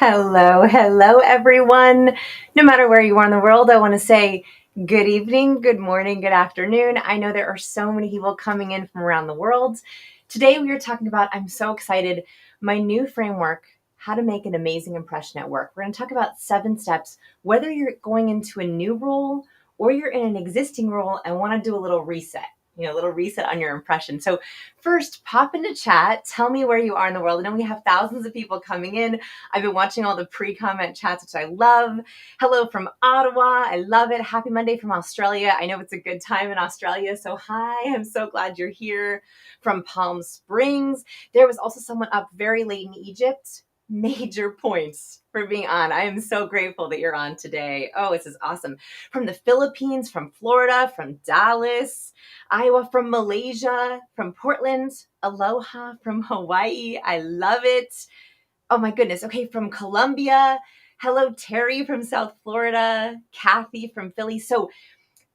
Hello, everyone. No matter where you are in the world, I want to say good evening, good morning, good afternoon. I know there are so many people coming in from around the world. Today, we are talking about, I'm so excited, my new framework, how to make an amazing impression at work. We're going to talk about 7 steps, whether you're going into a new role or you're in an existing role and want to do a little reset. A little reset on your impression. So first, pop into chat. Tell me where you are in the world. I know we have thousands of people coming in. I've been watching all the pre-comment chats, which I love. Hello from Ottawa. I love it. Happy Monday from Australia. I know it's a good time in Australia. So hi, I'm so glad you're here. From Palm Springs. There was also someone up very late in Egypt. Major points for being on. I am so grateful that you're on today. Oh, this is awesome. From the Philippines, from Florida, from Dallas, Iowa, from Malaysia, from Portland, aloha from Hawaii. I love it. Oh my goodness. Okay, from Colombia. Hello, Terry from South Florida, Kathy from Philly. So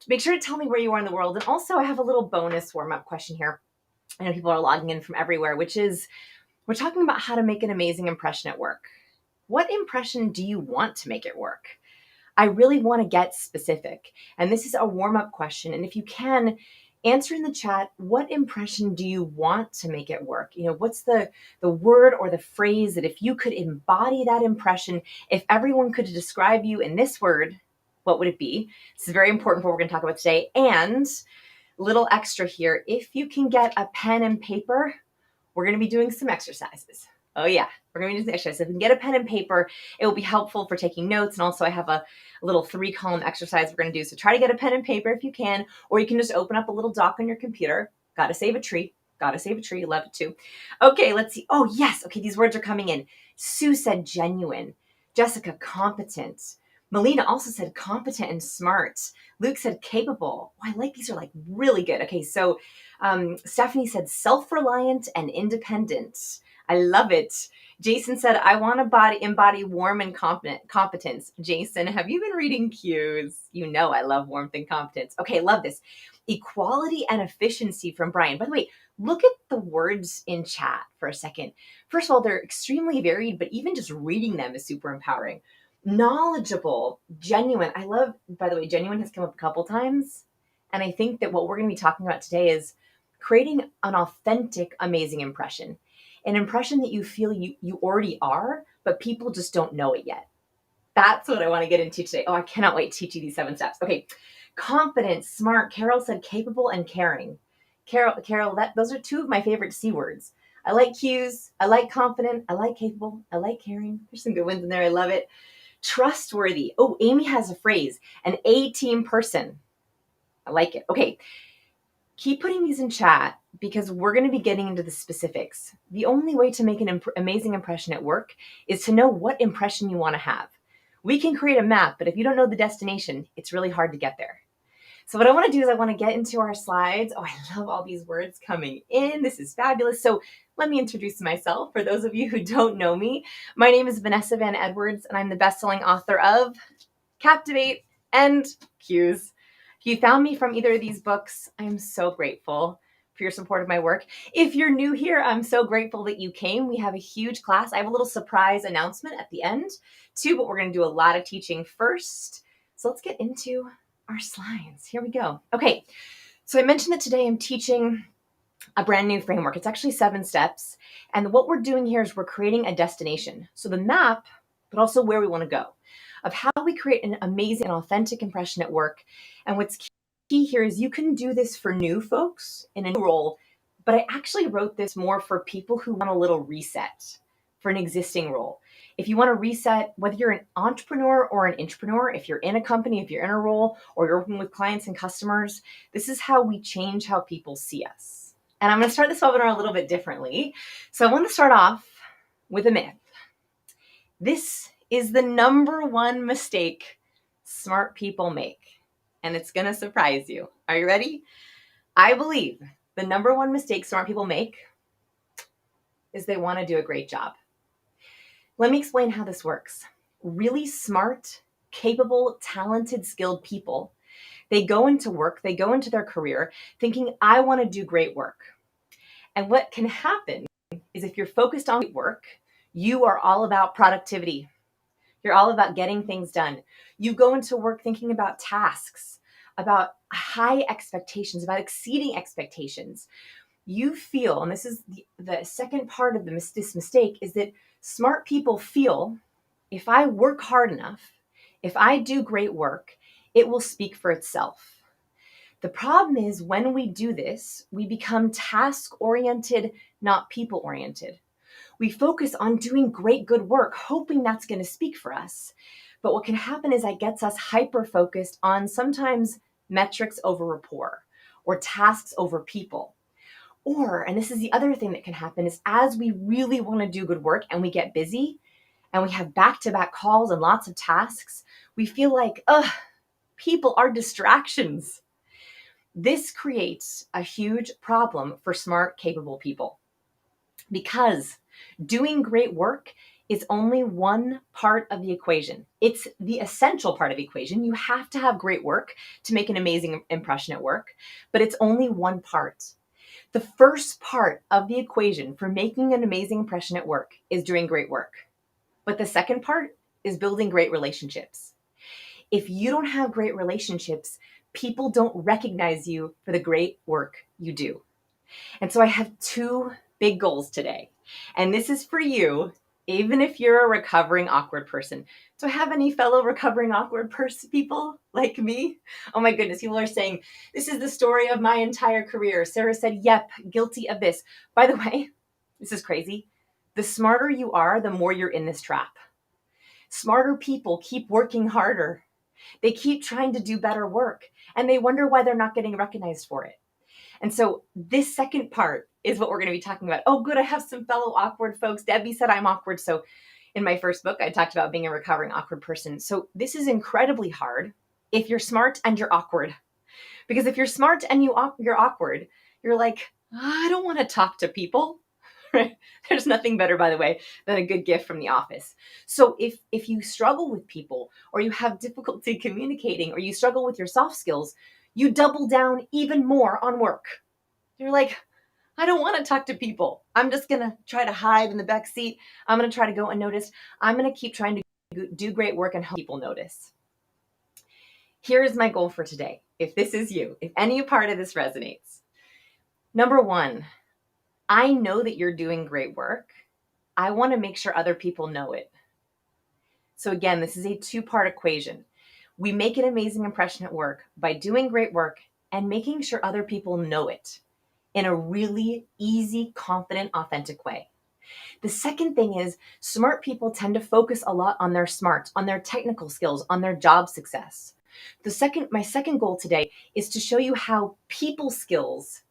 make sure to tell me where you are in the world. And also, I have a little bonus warm-up question here. I know people are logging in from everywhere, which is, we're talking about how to make an amazing impression at work. What impression do you want to make at work? I really want to get specific. And this is a warm-up question. And if you can, answer in the chat, what impression do you want to make at work? What's the word or the phrase that if you could embody that impression, if everyone could describe you in this word, what would it be? This is very important for what we're going to talk about today. And little extra here, if you can get a pen and paper, we're going to be doing some exercises. Oh yeah, we're going to do some exercises. If we can get a pen and paper, it will be helpful for taking notes. And also I have a little 3-column exercise we're going to do. So try to get a pen and paper if you can, or you can just open up a little doc on your computer. Got to save a tree. Love it too. Okay, let's see. Oh yes. Okay, these words are coming in. Sue said genuine. Jessica, competent. Melina also said competent and smart. Luke said capable. Oh, I like these are like really good. Okay, so Stephanie said self-reliant and independent. I love it. Jason said, I want to embody warm and competence. Jason, have you been reading cues? You know I love warmth and competence. Okay, love this. Equality and efficiency from Brian. By the way, look at the words in chat for a second. First of all, they're extremely varied, but even just reading them is super empowering. Knowledgeable, genuine. I love, by the way, genuine has come up a couple times. And I think that what we're going to be talking about today is creating an authentic, amazing impression. An impression that you feel you already are, but people just don't know it yet. That's what I want to get into today. Oh, I cannot wait to teach you these 7 steps. Okay, confident, smart. Carol said capable and caring. Carol, those are 2 of my favorite C words. I like cues. I like confident. I like capable. I like caring. There's some good ones in there. I love it. Trustworthy. Oh, Amy has a phrase. An A-team person. I like it. Okay. Keep putting these in chat because we're going to be getting into the specifics. The only way to make an amazing impression at work is to know what impression you want to have. We can create a map, but if you don't know the destination, it's really hard to get there. So what I want to do is I want to get into our slides. Oh, I love all these words coming in. This is fabulous. So let me introduce myself. For those of you who don't know me, my name is Vanessa Van Edwards, and I'm the best-selling author of Captivate and Cues. If you found me from either of these books, I'm so grateful for your support of my work. If you're new here, I'm so grateful that you came. We have a huge class. I have a little surprise announcement at the end too, but we're going to do a lot of teaching first. So let's get into our slides. Here we go. Okay, so I mentioned that today I'm teaching a brand new framework. It's actually 7 steps. And what we're doing here is we're creating a destination. So the map, but also where we want to go, of how we create an amazing and authentic impression at work. And what's key here is you can do this for new folks in a new role, but I actually wrote this more for people who want a little reset for an existing role. If you want to reset, whether you're an entrepreneur or an intrapreneur, if you're in a company, if you're in a role, or you're working with clients and customers, this is how we change how people see us. And I'm going to start this webinar a little bit differently. So I want to start off with a myth. This is the number 1 mistake smart people make. And it's going to surprise you. Are you ready? I believe the number 1 mistake smart people make is they want to do a great job. Let me explain how this works. Really smart, capable, talented, skilled people, they go into work, they go into their career thinking, I want to do great work. And what can happen is if you're focused on work, you are all about productivity. You're all about getting things done. You go into work thinking about tasks, about high expectations, about exceeding expectations. You feel, and this is the second part of this mistake, is that smart people feel if I work hard enough, if I do great work, it will speak for itself. The problem is when we do this, we become task oriented, not people oriented. We focus on doing great, good work, hoping that's going to speak for us. But what can happen is that gets us hyper focused on sometimes metrics over rapport or tasks over people. Or, and this is the other thing that can happen, is as we really want to do good work and we get busy and we have back-to-back calls and lots of tasks, we feel like, people are distractions. This creates a huge problem for smart, capable people because doing great work is only one part of the equation. It's the essential part of the equation. You have to have great work to make an amazing impression at work, but it's only one part. The first part of the equation for making an amazing impression at work is doing great work. But the second part is building great relationships. If you don't have great relationships, people don't recognize you for the great work you do. And so I have two big goals today. And this is for you, even if you're a recovering awkward person. Do I have any fellow recovering awkward people like me? Oh my goodness, people are saying, this is the story of my entire career. Sarah said, yep, guilty of this. By the way, this is crazy. The smarter you are, the more you're in this trap. Smarter people keep working harder. They keep trying to do better work, and they wonder why they're not getting recognized for it. And so this second part is what we're going to be talking about. Oh, good, I have some fellow awkward folks. Debbie said I'm awkward. So in my first book, I talked about being a recovering awkward person. So this is incredibly hard if you're smart and you're awkward. Because if you're smart and you're awkward, you're like, I don't want to talk to people. There's nothing better, by the way, than a good gift from the office. So if you struggle with people, or you have difficulty communicating, or you struggle with your soft skills, you double down even more on work. You're like, I don't want to talk to people. I'm just going to try to hide in the back seat. I'm going to try to go unnoticed. I'm going to keep trying to do great work and hope people notice. Here's my goal for today. If this is you, if any part of this resonates. Number one, I know that you're doing great work. I want to make sure other people know it. So again, this is a two-part equation. We make an amazing impression at work by doing great work and making sure other people know it in a really easy, confident, authentic way. The second thing is smart people tend to focus a lot on their smarts, on their technical skills, on their job success. My second goal today is to show you how people skills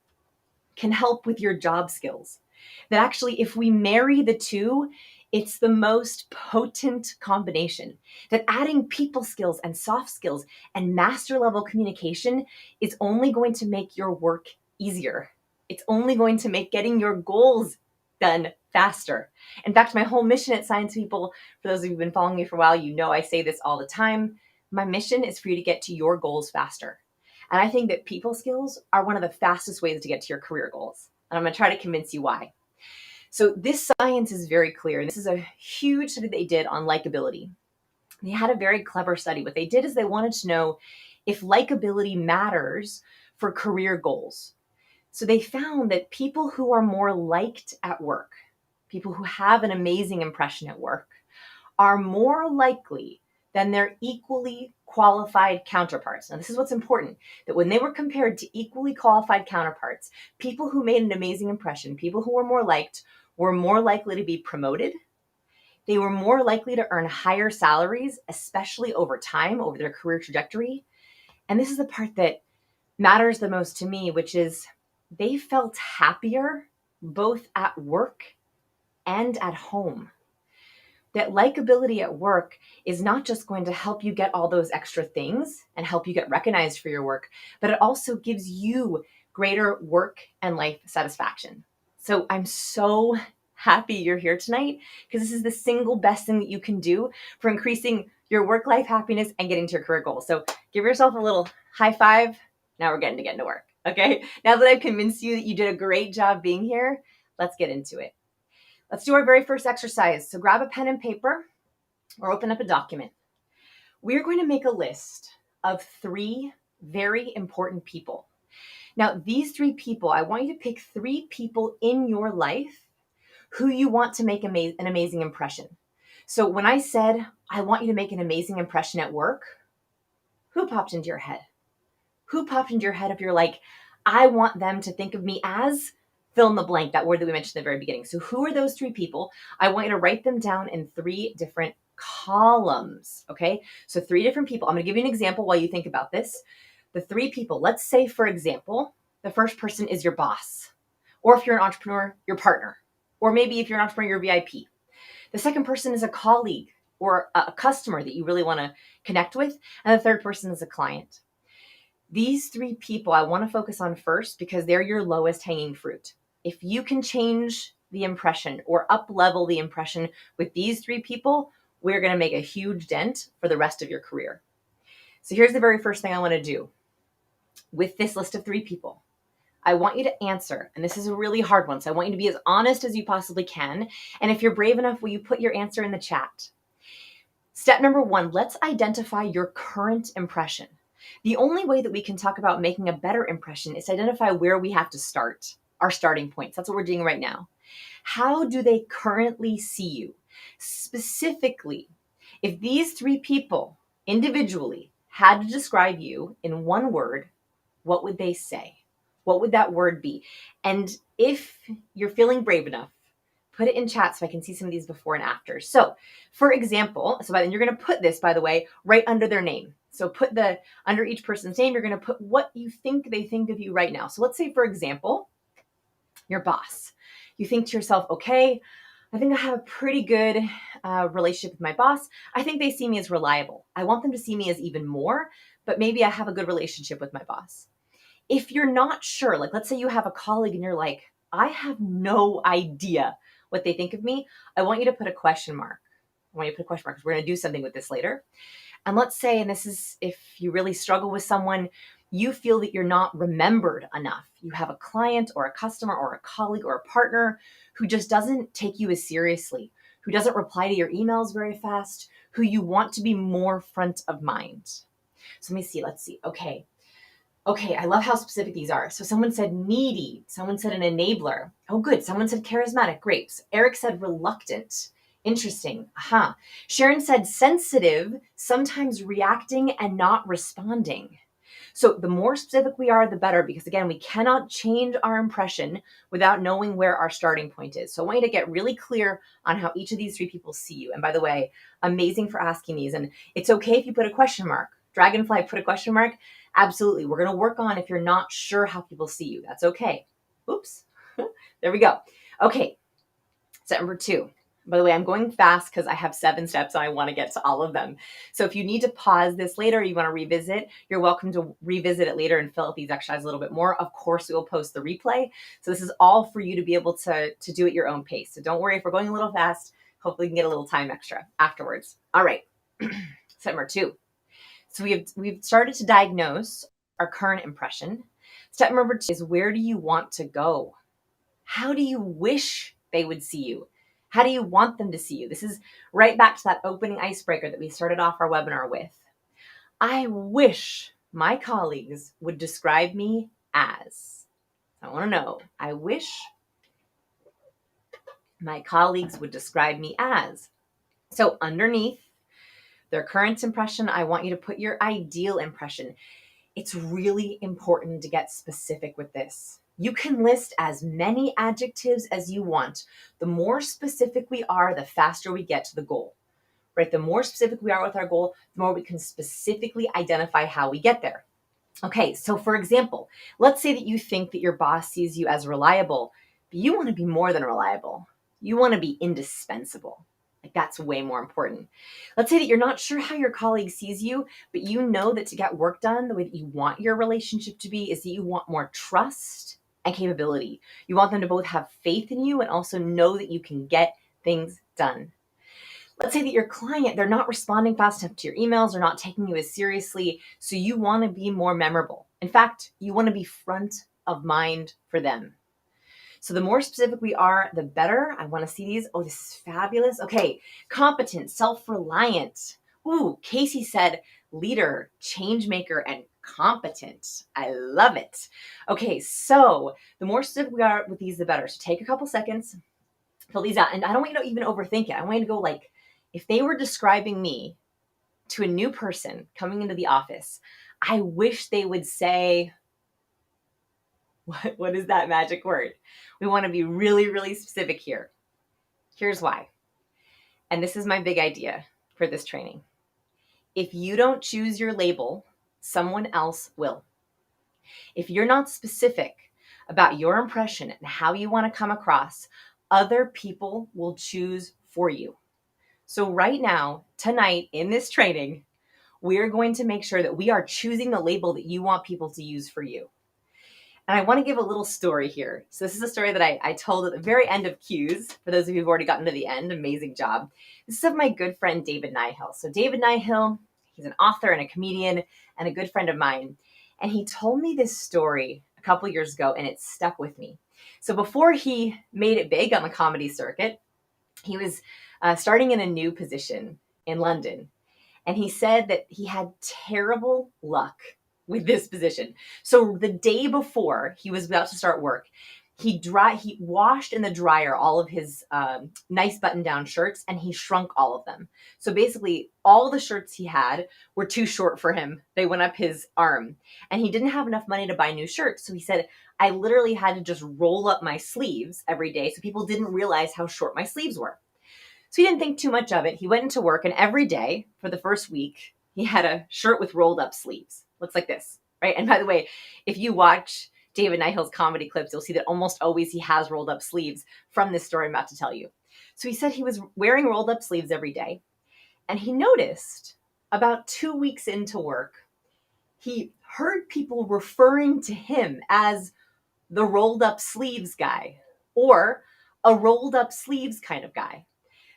can help with your job skills. That actually, if we marry the two, it's the most potent combination. That adding people skills and soft skills and master level communication is only going to make your work easier. It's only going to make getting your goals done faster. In fact, my whole mission at Science People, for those of you who've been following me for a while, you know I say this all the time. My mission is for you to get to your goals faster. And I think that people skills are one of the fastest ways to get to your career goals. And I'm going to try to convince you why. So this science is very clear. This is a huge study they did on likability. They had a very clever study. What they did is they wanted to know if likability matters for career goals. So they found that people who are more liked at work, people who have an amazing impression at work, are more likely than their equally qualified counterparts. Now, this is what's important, that when they were compared to equally qualified counterparts, people who made an amazing impression, people who were more liked, were more likely to be promoted. They were more likely to earn higher salaries, especially over time, over their career trajectory. And this is the part that matters the most to me, which is they felt happier both at work and at home. That likability at work is not just going to help you get all those extra things and help you get recognized for your work, but it also gives you greater work and life satisfaction. So I'm so happy you're here tonight because this is the single best thing that you can do for increasing your work-life happiness and getting to your career goals. So give yourself a little high five. Now we're getting to work, okay? Now that I've convinced you that you did a great job being here, let's get into it. Let's do our very first exercise. So grab a pen and paper. or open up a document. We're going to make a list of 3 very important people. Now, these 3 people, I want you to pick 3 people in your life who you want to make an amazing impression. So when I said, I want you to make an amazing impression at work, who popped into your head? Who popped into your head if you're like, I want them to think of me as fill in the blank, that word that we mentioned at the very beginning. So who are those 3 people? I want you to write them down in 3 different columns, okay? So 3 different people. I'm going to give you an example while you think about this. The 3 people, let's say, for example, the first person is your boss. Or if you're an entrepreneur, your partner. Or maybe if you're an entrepreneur, your VIP. The second person is a colleague or a customer that you really want to connect with. And the third person is a client. These 3 people I want to focus on first because they're your lowest hanging fruit. If you can change the impression or up level the impression with these 3 people, we're going to make a huge dent for the rest of your career. So here's the very first thing I want to do with this list of 3 people. I want you to answer, and this is a really hard one, so I want you to be as honest as you possibly can. And if you're brave enough, will you put your answer in the chat? Step number 1, let's identify your current impression. The only way that we can talk about making a better impression is to identify where we have to start, our starting points. That's what we're doing right now. How do they currently see you? Specifically, if these 3 people individually had to describe you in one word, what would they say? What would that word be? And if you're feeling brave enough, put it in chat so I can see some of these before and after. So for example, you're going to put this, by the way, right under their name. So put under each person's name, you're going to put what you think they think of you right now. So let's say, for example, your boss. You think to yourself, okay, I think I have a pretty good relationship with my boss. I think they see me as reliable. I want them to see me as even more, but maybe I have a good relationship with my boss. If you're not sure, like let's say you have a colleague and you're like, I have no idea what they think of me, I want you to put a question mark. I want you to put a question mark because we're going to do something with this later. And let's say, and this is if you really struggle with someone, you feel that you're not remembered enough. You have a client or a customer or a colleague or a partner who just doesn't take you as seriously, who doesn't reply to your emails very fast, who you want to be more front of mind. So let's see. Okay, I love how specific these are. So someone said needy. Someone said an enabler. Oh, good. Someone said charismatic. Great. So Eric said reluctant. Interesting. Sharon said sensitive, sometimes reacting and not responding. So the more specific we are, the better, because again, we cannot change our impression without knowing where our starting point is. So I want you to get really clear on how each of these 3 people see you. And by the way, amazing for asking these. And it's okay if you put a question mark. Dragonfly, put a question mark. Absolutely. We're going to work on if you're not sure how people see you. That's okay. Oops. There we go. Okay. Step number 2. By the way, I'm going fast because I have 7 steps and I want to get to all of them. So if you need to pause this later, you want to revisit, you're welcome to revisit it later and fill out these exercises a little bit more. Of course, we will post the replay. So this is all for you to be able to do at your own pace. So don't worry if we're going a little fast. Hopefully you can get a little time extra afterwards. All right. Step number 2. So we've started to diagnose our current impression. Step number 2 is, where do you want to go? How do you wish they would see you? How do you want them to see you? This is right back to that opening icebreaker that we started off our webinar with. I wish my colleagues would describe me as. I want to know. I wish my colleagues would describe me as. So underneath their current impression, I want you to put your ideal impression. It's really important to get specific with this. You can list as many adjectives as you want. The more specific we are, the faster we get to the goal, right? The more specific we are with our goal, the more we can specifically identify how we get there. Okay, so for example, let's say that you think that your boss sees you as reliable, but you want to be more than reliable. You want to be indispensable. Like, that's way more important. Let's say that you're not sure how your colleague sees you, but you know that to get work done, the way that you want your relationship to be is that you want more trust and capability. You want them to both have faith in you and also know that you can get things done. Let's say that your client, they're not responding fast enough to your emails, they're not taking you as seriously, so you want to be more memorable. In fact, you want to be front of mind for them. So the more specific we are, the better. I want to see these. Oh, this is fabulous. Okay, competent, self-reliant. Ooh, Casey said leader, change maker, and competent. I love it. Okay, so the more specific we are with these, the better. So take a couple seconds, fill these out. And I don't want you to even overthink it. I want you to go like, if they were describing me to a new person coming into the office, I wish they would say, what is that magic word? We want to be really, really specific here. Here's why. And this is my big idea for this training. If you don't choose your label, someone else will. If you're not specific about your impression and how you want to come across, other people will choose for you. So right now, tonight in this training, we are going to make sure that we are choosing the label that you want people to use for you. And I want to give a little story here. So this is a story that I told at the very end of Q's. For those of you who've already gotten to the end, amazing job. This is of my good friend, David Nihill. So David Nihill, he's an author and a comedian and a good friend of mine. And he told me this story a couple years ago, and it stuck with me. So before he made it big on the comedy circuit, he was starting in a new position in London. And he said that he had terrible luck with this position. So the day before he was about to start work, he washed in the dryer all of his nice button-down shirts, and he shrunk all of them. So basically, all the shirts he had were too short for him. They went up his arm, and he didn't have enough money to buy new shirts. So he said, I literally had to just roll up my sleeves every day so people didn't realize how short my sleeves were. So he didn't think too much of it. He went into work, and every day for the first week, he had a shirt with rolled up sleeves. Looks like this, right? And by the way, if you watch David Nihill's comedy clips, you'll see that almost always he has rolled up sleeves from this story I'm about to tell you. So he said he was wearing rolled up sleeves every day, and he noticed about 2 weeks into work, he heard people referring to him as the rolled up sleeves guy or a rolled up sleeves kind of guy.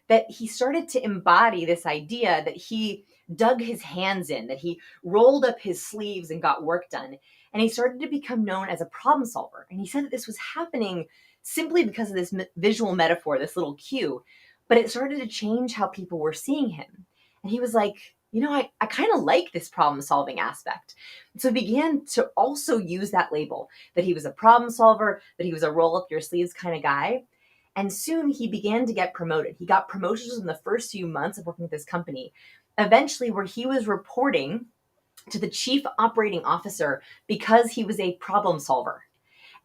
That he started to embody this idea that he dug his hands in, that he rolled up his sleeves and got work done. And he started to become known as a problem solver. And he said that this was happening simply because of this visual metaphor, this little cue. But it started to change how people were seeing him. And he was like, I kind of like this problem solving aspect. And so he began to also use that label, that he was a problem solver, that he was a roll up your sleeves kind of guy. And soon he began to get promoted. He got promotions in the first few months of working with this company, eventually where he was reporting to the chief operating officer because he was a problem solver.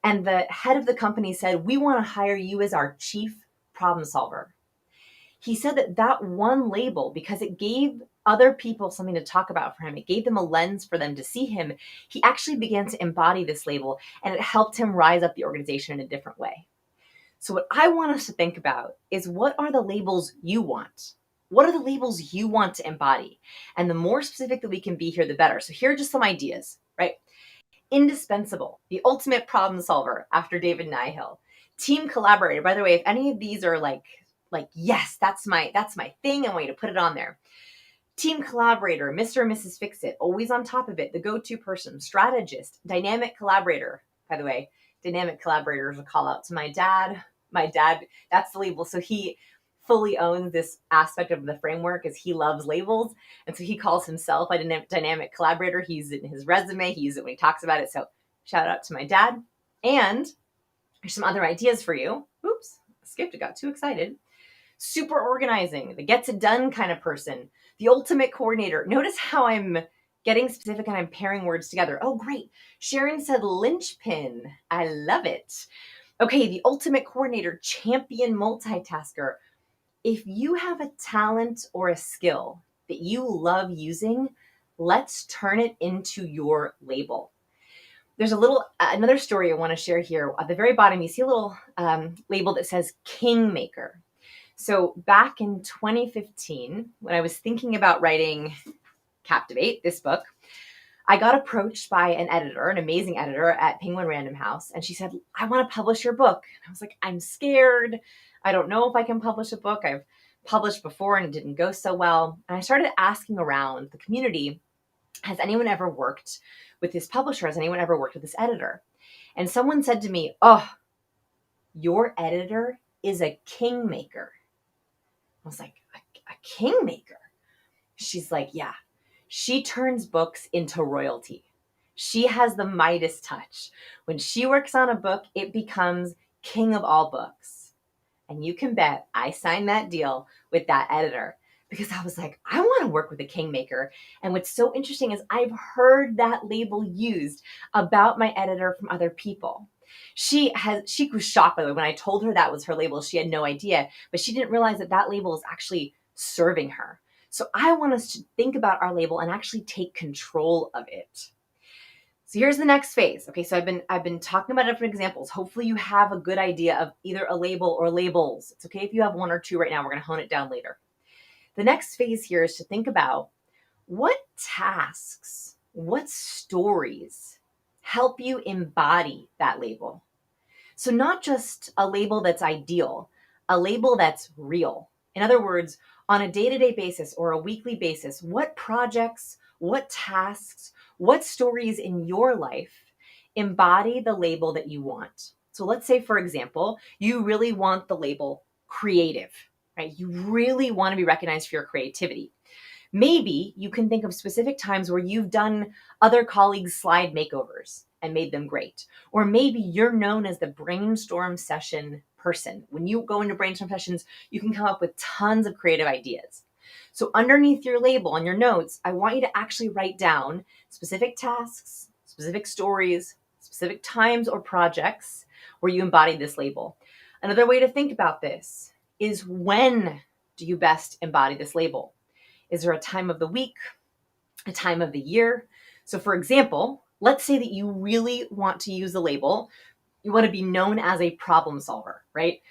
And the head of the company said, we want to hire you as our chief problem solver. He said that one label, because it gave other people something to talk about for him, it gave them a lens for them to see him, he actually began to embody this label, and it helped him rise up the organization in a different way. So what I want us to think about is, what are the labels you want? What are the labels you want to embody? And the more specific that we can be here, the better. So here are just some ideas, right? Indispensable, the ultimate problem solver after David Nihill. Team collaborator. By the way, if any of these are like, yes, that's my thing, I want you to put it on there. Team collaborator, Mr. and Mrs. Fix-It, always on top of it, the go-to person, strategist, dynamic collaborator. By the way, dynamic collaborator is a call out to my dad. My dad, that's the label. So he fully owns this aspect of the framework, as he loves labels. And so he calls himself a dynamic collaborator. He uses it in his resume. He uses it when he talks about it. So shout out to my dad. And there's some other ideas for you. Oops, skipped it, got too excited. Super organizing, the gets it done kind of person, the ultimate coordinator. Notice how I'm getting specific and I'm pairing words together. Oh, great. Sharon said linchpin. I love it. Okay, the ultimate coordinator, champion multitasker. If you have a talent or a skill that you love using, let's turn it into your label. There's another story I want to share here. At the very bottom, you see a little label that says Kingmaker. So back in 2015, when I was thinking about writing Captivate, this book, I got approached by an editor, an amazing editor at Penguin Random House. And she said, I want to publish your book. And I was like, I'm scared. I don't know if I can publish a book. I've published before and it didn't go so well. And I started asking around the community, has anyone ever worked with this publisher? Has anyone ever worked with this editor? And someone said to me, oh, your editor is a kingmaker. I was like, a kingmaker? She's like, yeah, she turns books into royalty. She has the Midas touch. When she works on a book, it becomes king of all books. And you can bet I signed that deal with that editor because I was like, I want to work with a kingmaker. And what's so interesting is I've heard that label used about my editor from other people. She was shocked, by the way, when I told her that was her label. She had no idea, but she didn't realize that that label is actually serving her. So I want us to think about our label and actually take control of it. So here's the next phase. Okay, so I've been talking about different examples. Hopefully you have a good idea of either a label or labels. It's okay if you have one or two right now. We're going to hone it down later. The next phase here is to think about what tasks, what stories help you embody that label. So not just a label that's ideal, a label that's real. In other words, on a day-to-day basis or a weekly basis, what projects, what tasks, what stories in your life embody the label that you want? So let's say, for example, you really want the label creative, right? You really want to be recognized for your creativity. Maybe you can think of specific times where you've done other colleagues' slide makeovers and made them great. Or maybe you're known as the brainstorm session person. When you go into brainstorm sessions, you can come up with tons of creative ideas. So underneath your label on your notes, I want you to actually write down specific tasks, specific stories, specific times or projects where you embody this label. Another way to think about this is, when do you best embody this label? Is there a time of the week, a time of the year? So for example, let's say that you really want to use the label. You want to be known as a problem solver, right?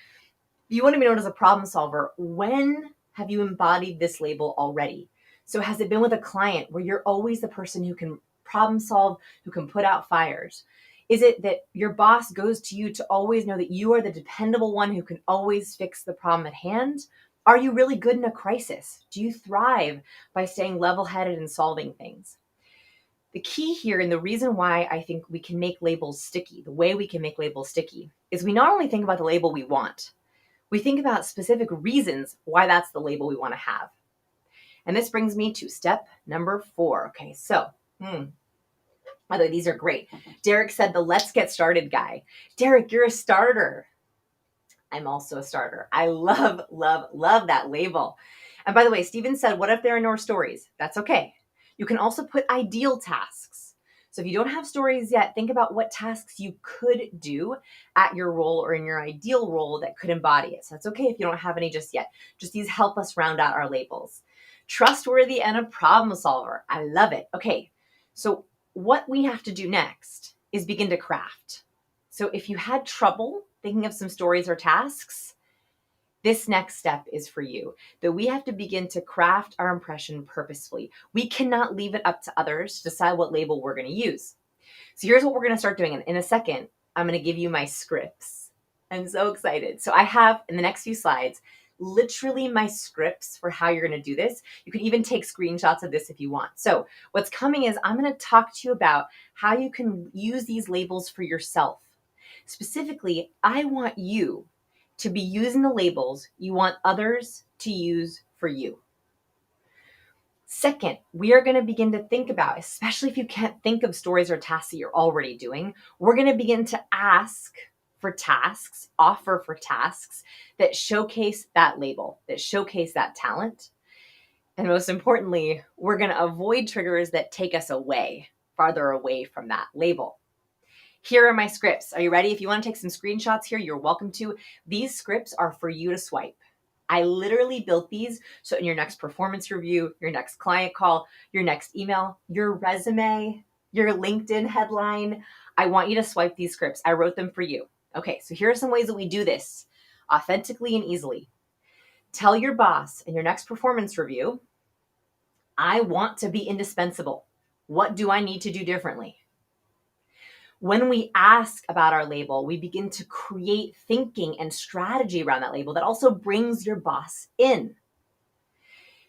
You want to be known as a problem solver. When have you embodied this label already? So has it been with a client where you're always the person who can problem solve, who can put out fires? Is it that your boss goes to you to always know that you are the dependable one who can always fix the problem at hand? Are you really good in a crisis? Do you thrive by staying level-headed and solving things? The key here, and the reason why I think we can make labels sticky, the way we can make labels sticky, is we not only think about the label we want, we think about specific reasons why that's the label we want to have. And this brings me to step number 4. Okay, so, by the way, these are great. Derek said the let's get started guy. Derek, you're a starter. I'm also a starter. I love, love, love that label. And by the way, Steven said, what if there are no stories? That's okay. You can also put ideal tasks. So if you don't have stories yet, think about what tasks you could do at your role or in your ideal role that could embody it. So that's okay if you don't have any just yet. Just these help us round out our labels. Trustworthy and a problem solver. I love it. Okay, so what we have to do next is begin to craft. So if you had trouble thinking of some stories or tasks, this next step is for you. That we have to begin to craft our impression purposefully. We cannot leave it up to others to decide what label we're going to use. So here's what we're going to start doing. In a second, I'm going to give you my scripts. I'm so excited. So I have, in the next few slides, literally my scripts for how you're going to do this. You can even take screenshots of this if you want. So what's coming is I'm going to talk to you about how you can use these labels for yourself. Specifically, I want you to be using the labels you want others to use for you. Second, we are going to begin to think about, especially if you can't think of stories or tasks that you're already doing, we're going to begin to ask for tasks, offer for tasks that showcase that label, that showcase that talent. And most importantly, we're going to avoid triggers that take us away, farther away from that label. Here are my scripts. Are you ready? If you want to take some screenshots here, you're welcome to. These scripts are for you to swipe. I literally built these so in your next performance review, your next client call, your next email, your resume, your LinkedIn headline, I want you to swipe these scripts. I wrote them for you. Okay, so here are some ways that we do this authentically and easily. Tell your boss in your next performance review, I want to be indispensable. What do I need to do differently? When we ask about our label, we begin to create thinking and strategy around that label that also brings your boss in.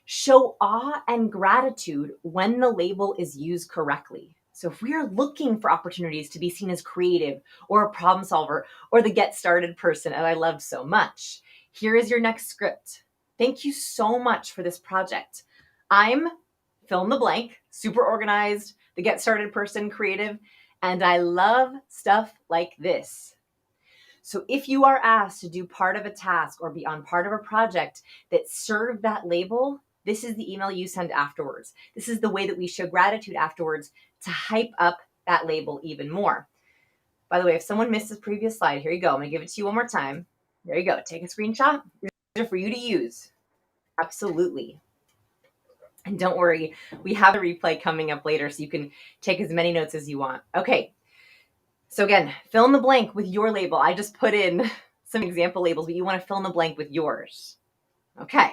Show awe and gratitude when the label is used correctly. So if we are looking for opportunities to be seen as creative or a problem solver or the get started person, and I love so much, here is your next script. Thank you so much for this project. I'm fill in the blank, super organized, the get started person, creative, and I love stuff like this. So if you are asked to do part of a task or be on part of a project that served that label, this is the email you send afterwards. This is the way that we show gratitude afterwards to hype up that label even more. By the way, if someone missed this previous slide, here you go. I'm going to give it to you one more time. There you go. Take a screenshot. These are for you to use. Absolutely. And don't worry, we have a replay coming up later, so you can take as many notes as you want. Okay. So again, fill in the blank with your label. I just put in some example labels, but you want to fill in the blank with yours. Okay.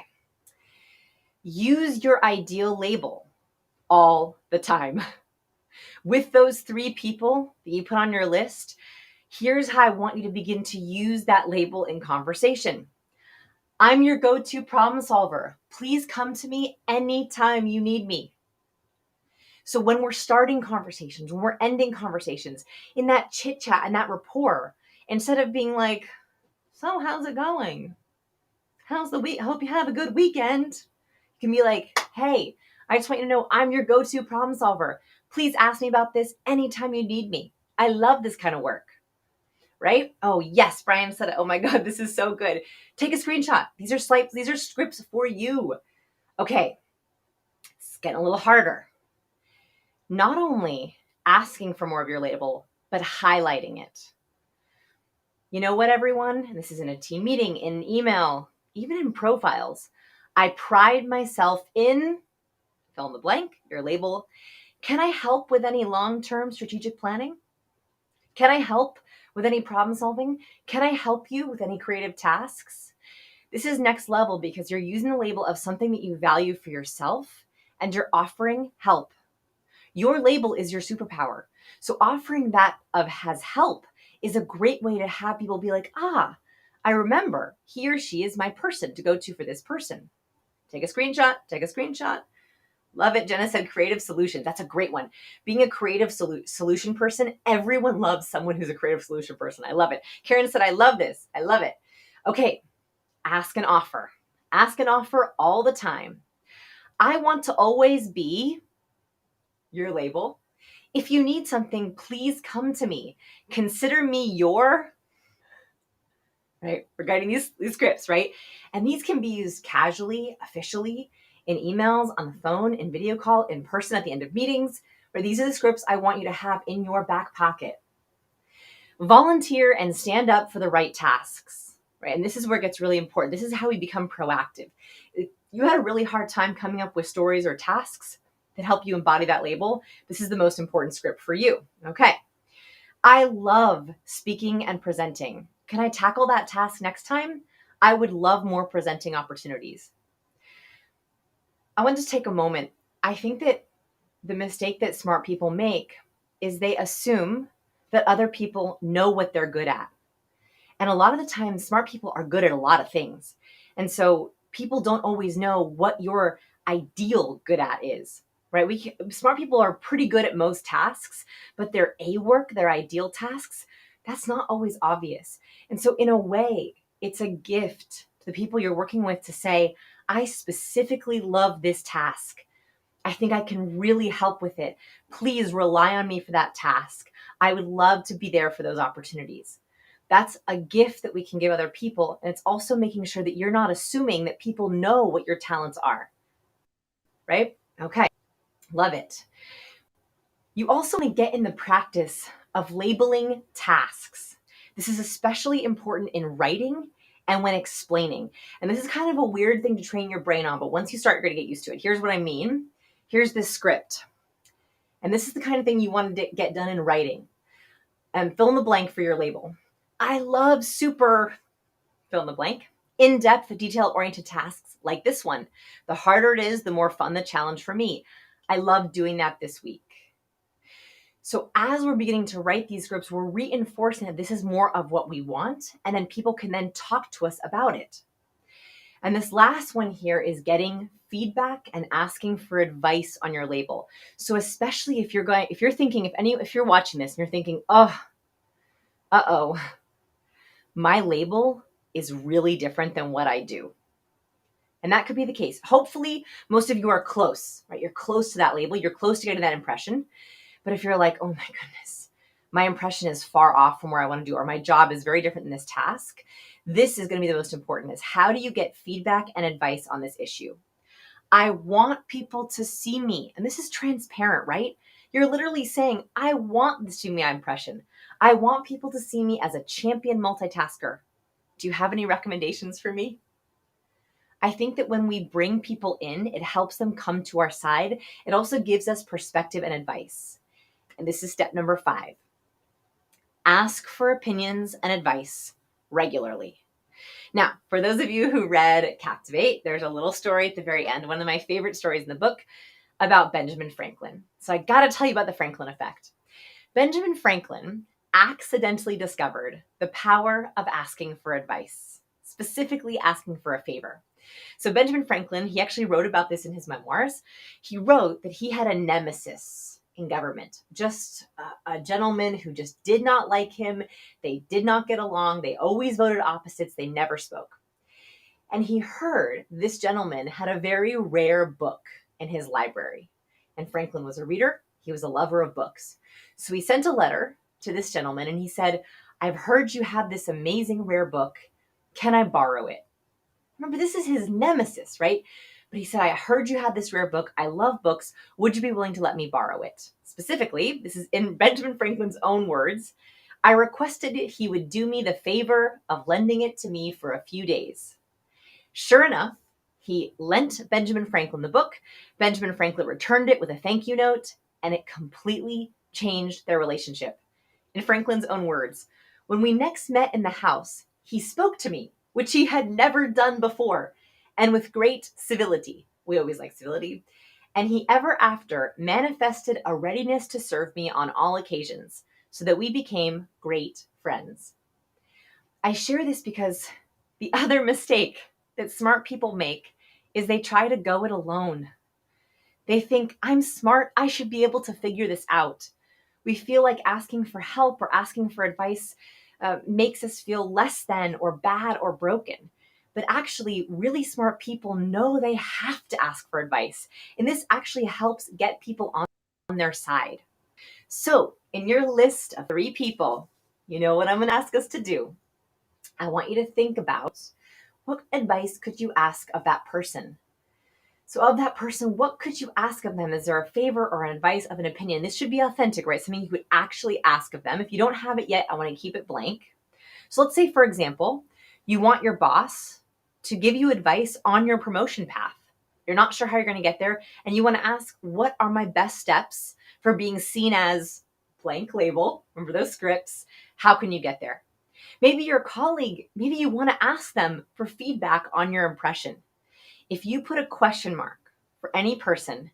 Use your ideal label all the time. With those 3 people that you put on your list, here's how I want you to begin to use that label in conversation. I'm your go-to problem solver. Please come to me anytime you need me. So when we're starting conversations, when we're ending conversations, in that chit chat and that rapport, instead of being like, so how's it going? How's the week? I hope you have a good weekend. You can be like, hey, I just want you to know I'm your go-to problem solver. Please ask me about this anytime you need me. I love this kind of work, right? Oh yes, Brian said it. Oh my God, this is so good. Take a screenshot. These are scripts for you. Okay, it's getting a little harder. Not only asking for more of your label, but highlighting it. You know what, everyone? And this is in a team meeting, in email, even in profiles. I pride myself in, fill in the blank, your label. Can I help with any long-term strategic planning? Can I help with any problem solving? Can I help you with any creative tasks? This is next level because you're using the label of something that you value for yourself and you're offering help. Your label is your superpower. So offering that of has help is a great way to have people be like, I remember he or she is my person to go to for this person. Take a screenshot. Love it. Jenna said creative solutions. That's a great one. Being a creative solution person, everyone loves someone who's a creative solution person. I love it. Karen said, I love this. I love it. Okay. Ask and offer. Ask and offer all the time. I want to always be your label. If you need something, please come to me. Consider me your, right? We're guiding these scripts, right? And these can be used casually, officially, in emails, on the phone, in video call, in person at the end of meetings, where these are the scripts I want you to have in your back pocket. Volunteer and stand up for the right tasks, right? And this is where it gets really important. This is how we become proactive. If you had a really hard time coming up with stories or tasks that help you embody that label, this is the most important script for you. Okay. I love speaking and presenting. Can I tackle that task next time? I would love more presenting opportunities. I want to take a moment. I think that the mistake that smart people make is they assume that other people know what they're good at. And a lot of the time, smart people are good at a lot of things. And so people don't always know what your ideal good at is, right? Smart people are pretty good at most tasks, but their A work, their ideal tasks, that's not always obvious. And so in a way, it's a gift to the people you're working with to say, I specifically love this task. I think I can really help with it. Please rely on me for that task. I would love to be there for those opportunities. That's a gift that we can give other people. And it's also making sure that you're not assuming that people know what your talents are, right? Okay, love it. You also want to get in the practice of labeling tasks. This is especially important in writing and when explaining. And this is kind of a weird thing to train your brain on, but once you start, you're going to get used to it. Here's what I mean. Here's this script. And this is the kind of thing you want to get done in writing. And fill in the blank for your label. I love super, fill in the blank, in-depth, detail-oriented tasks like this one. The harder it is, the more fun the challenge for me. I love doing that this week. So as we're beginning to write these scripts, we're reinforcing that this is more of what we want, and then people can then talk to us about it. And this last one here is getting feedback and asking for advice on your label. So especially if you're watching this and you're thinking, oh, my label is really different than what I do. And that could be the case. Hopefully, most of you are close, right? You're close to that label. You're close to getting that impression. But if you're like, oh my goodness, my impression is far off from where I want to do, or my job is very different than this task, this is going to be the most important, is how do you get feedback and advice on this issue? I want people to see me. And this is transparent, right? You're literally saying, I want this to be my impression. I want people to see me as a champion multitasker. Do you have any recommendations for me? I think that when we bring people in, it helps them come to our side. It also gives us perspective and advice. And this is step number 5. Ask for opinions and advice regularly. Now, for those of you who read Captivate, there's a little story at the very end, one of my favorite stories in the book, about Benjamin Franklin. So I got to tell you about the Franklin effect. Benjamin Franklin accidentally discovered the power of asking for advice, specifically asking for a favor. So Benjamin Franklin, he actually wrote about this in his memoirs. He wrote that he had a nemesis in government, just a gentleman who just did not like him. They did not get along. They always voted opposites. They never spoke. And he heard this gentleman had a very rare book in his library. And Franklin was a reader. He was a lover of books. So he sent a letter to this gentleman and he said, I've heard you have this amazing rare book. Can I borrow it? Remember, this is his nemesis, right? But he said, I heard you had this rare book. I love books. Would you be willing to let me borrow it? Specifically, this is in Benjamin Franklin's own words. I requested he would do me the favor of lending it to me for a few days. Sure enough, he lent Benjamin Franklin the book. Benjamin Franklin returned it with a thank you note, and it completely changed their relationship. In Franklin's own words, when we next met in the house, he spoke to me, which he had never done before, and with great civility. We always like civility. And he ever after manifested a readiness to serve me on all occasions, so that we became great friends. I share this because the other mistake that smart people make is they try to go it alone. They think, I'm smart, I should be able to figure this out. We feel like asking for help or asking for advice makes us feel less than or bad or broken. But actually, really smart people know they have to ask for advice. And this actually helps get people on their side. So in your list of 3 people, you know what I'm going to ask us to do. I want you to think about, what advice could you ask of that person? So of that person, what could you ask of them? Is there a favor or an advice of an opinion? This should be authentic, right? Something you would actually ask of them. If you don't have it yet, I want to keep it blank. So let's say, for example, you want your boss to give you advice on your promotion path. You're not sure how you're going to get there. And you want to ask, what are my best steps for being seen as blank label? Remember those scripts. How can you get there? Maybe your colleague, maybe you want to ask them for feedback on your impression. If you put a question mark for any person,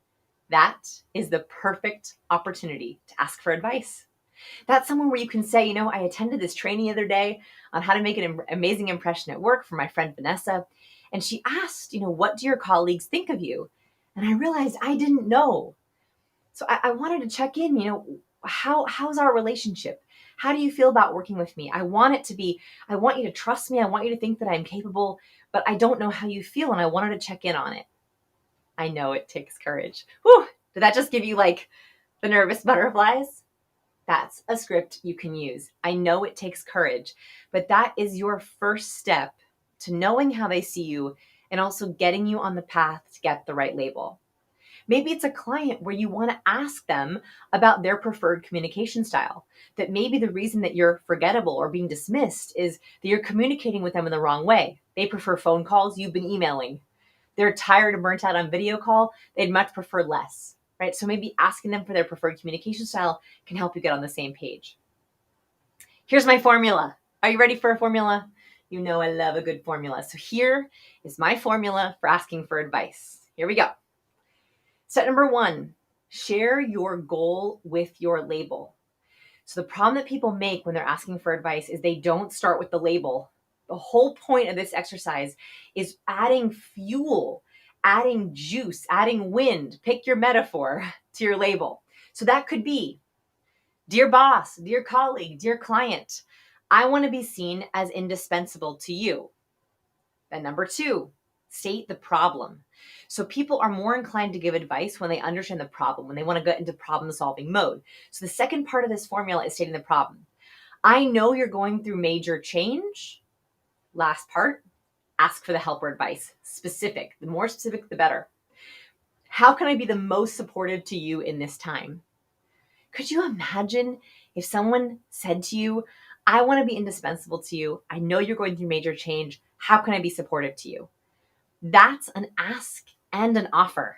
that is the perfect opportunity to ask for advice. That's someone where you can say, I attended this training the other day on how to make an amazing impression at work for my friend Vanessa. And she asked, what do your colleagues think of you? And I realized I didn't know. So I wanted to check in, how's our relationship? How do you feel about working with me? I want you to trust me. I want you to think that I'm capable, but I don't know how you feel. And I wanted to check in on it. I know it takes courage. Whew, did that just give you like the nervous butterflies? That's a script you can use. I know it takes courage, but that is your first step to knowing how they see you and also getting you on the path to get the right label. Maybe it's a client where you want to ask them about their preferred communication style. That maybe the reason that you're forgettable or being dismissed is that you're communicating with them in the wrong way. They prefer phone calls, you've been emailing. They're tired and burnt out on video call, they'd much prefer less, right? So maybe asking them for their preferred communication style can help you get on the same page. Here's my formula. Are you ready for a formula? You know I love a good formula. So here is my formula for asking for advice. Here we go. Step number 1, share your goal with your label. So the problem that people make when they're asking for advice is they don't start with the label. The whole point of this exercise is adding fuel, adding juice, adding wind, pick your metaphor, to your label. So that could be, dear boss, dear colleague, dear client, I want to be seen as indispensable to you. And number 2, state the problem. So people are more inclined to give advice when they understand the problem, when they want to get into problem solving mode. So the second part of this formula is stating the problem. I know you're going through major change. Last part, ask for the help or advice. Specific. The more specific, the better. How can I be the most supportive to you in this time? Could you imagine if someone said to you, I want to be indispensable to you. I know you're going through major change. How can I be supportive to you? That's an ask and an offer.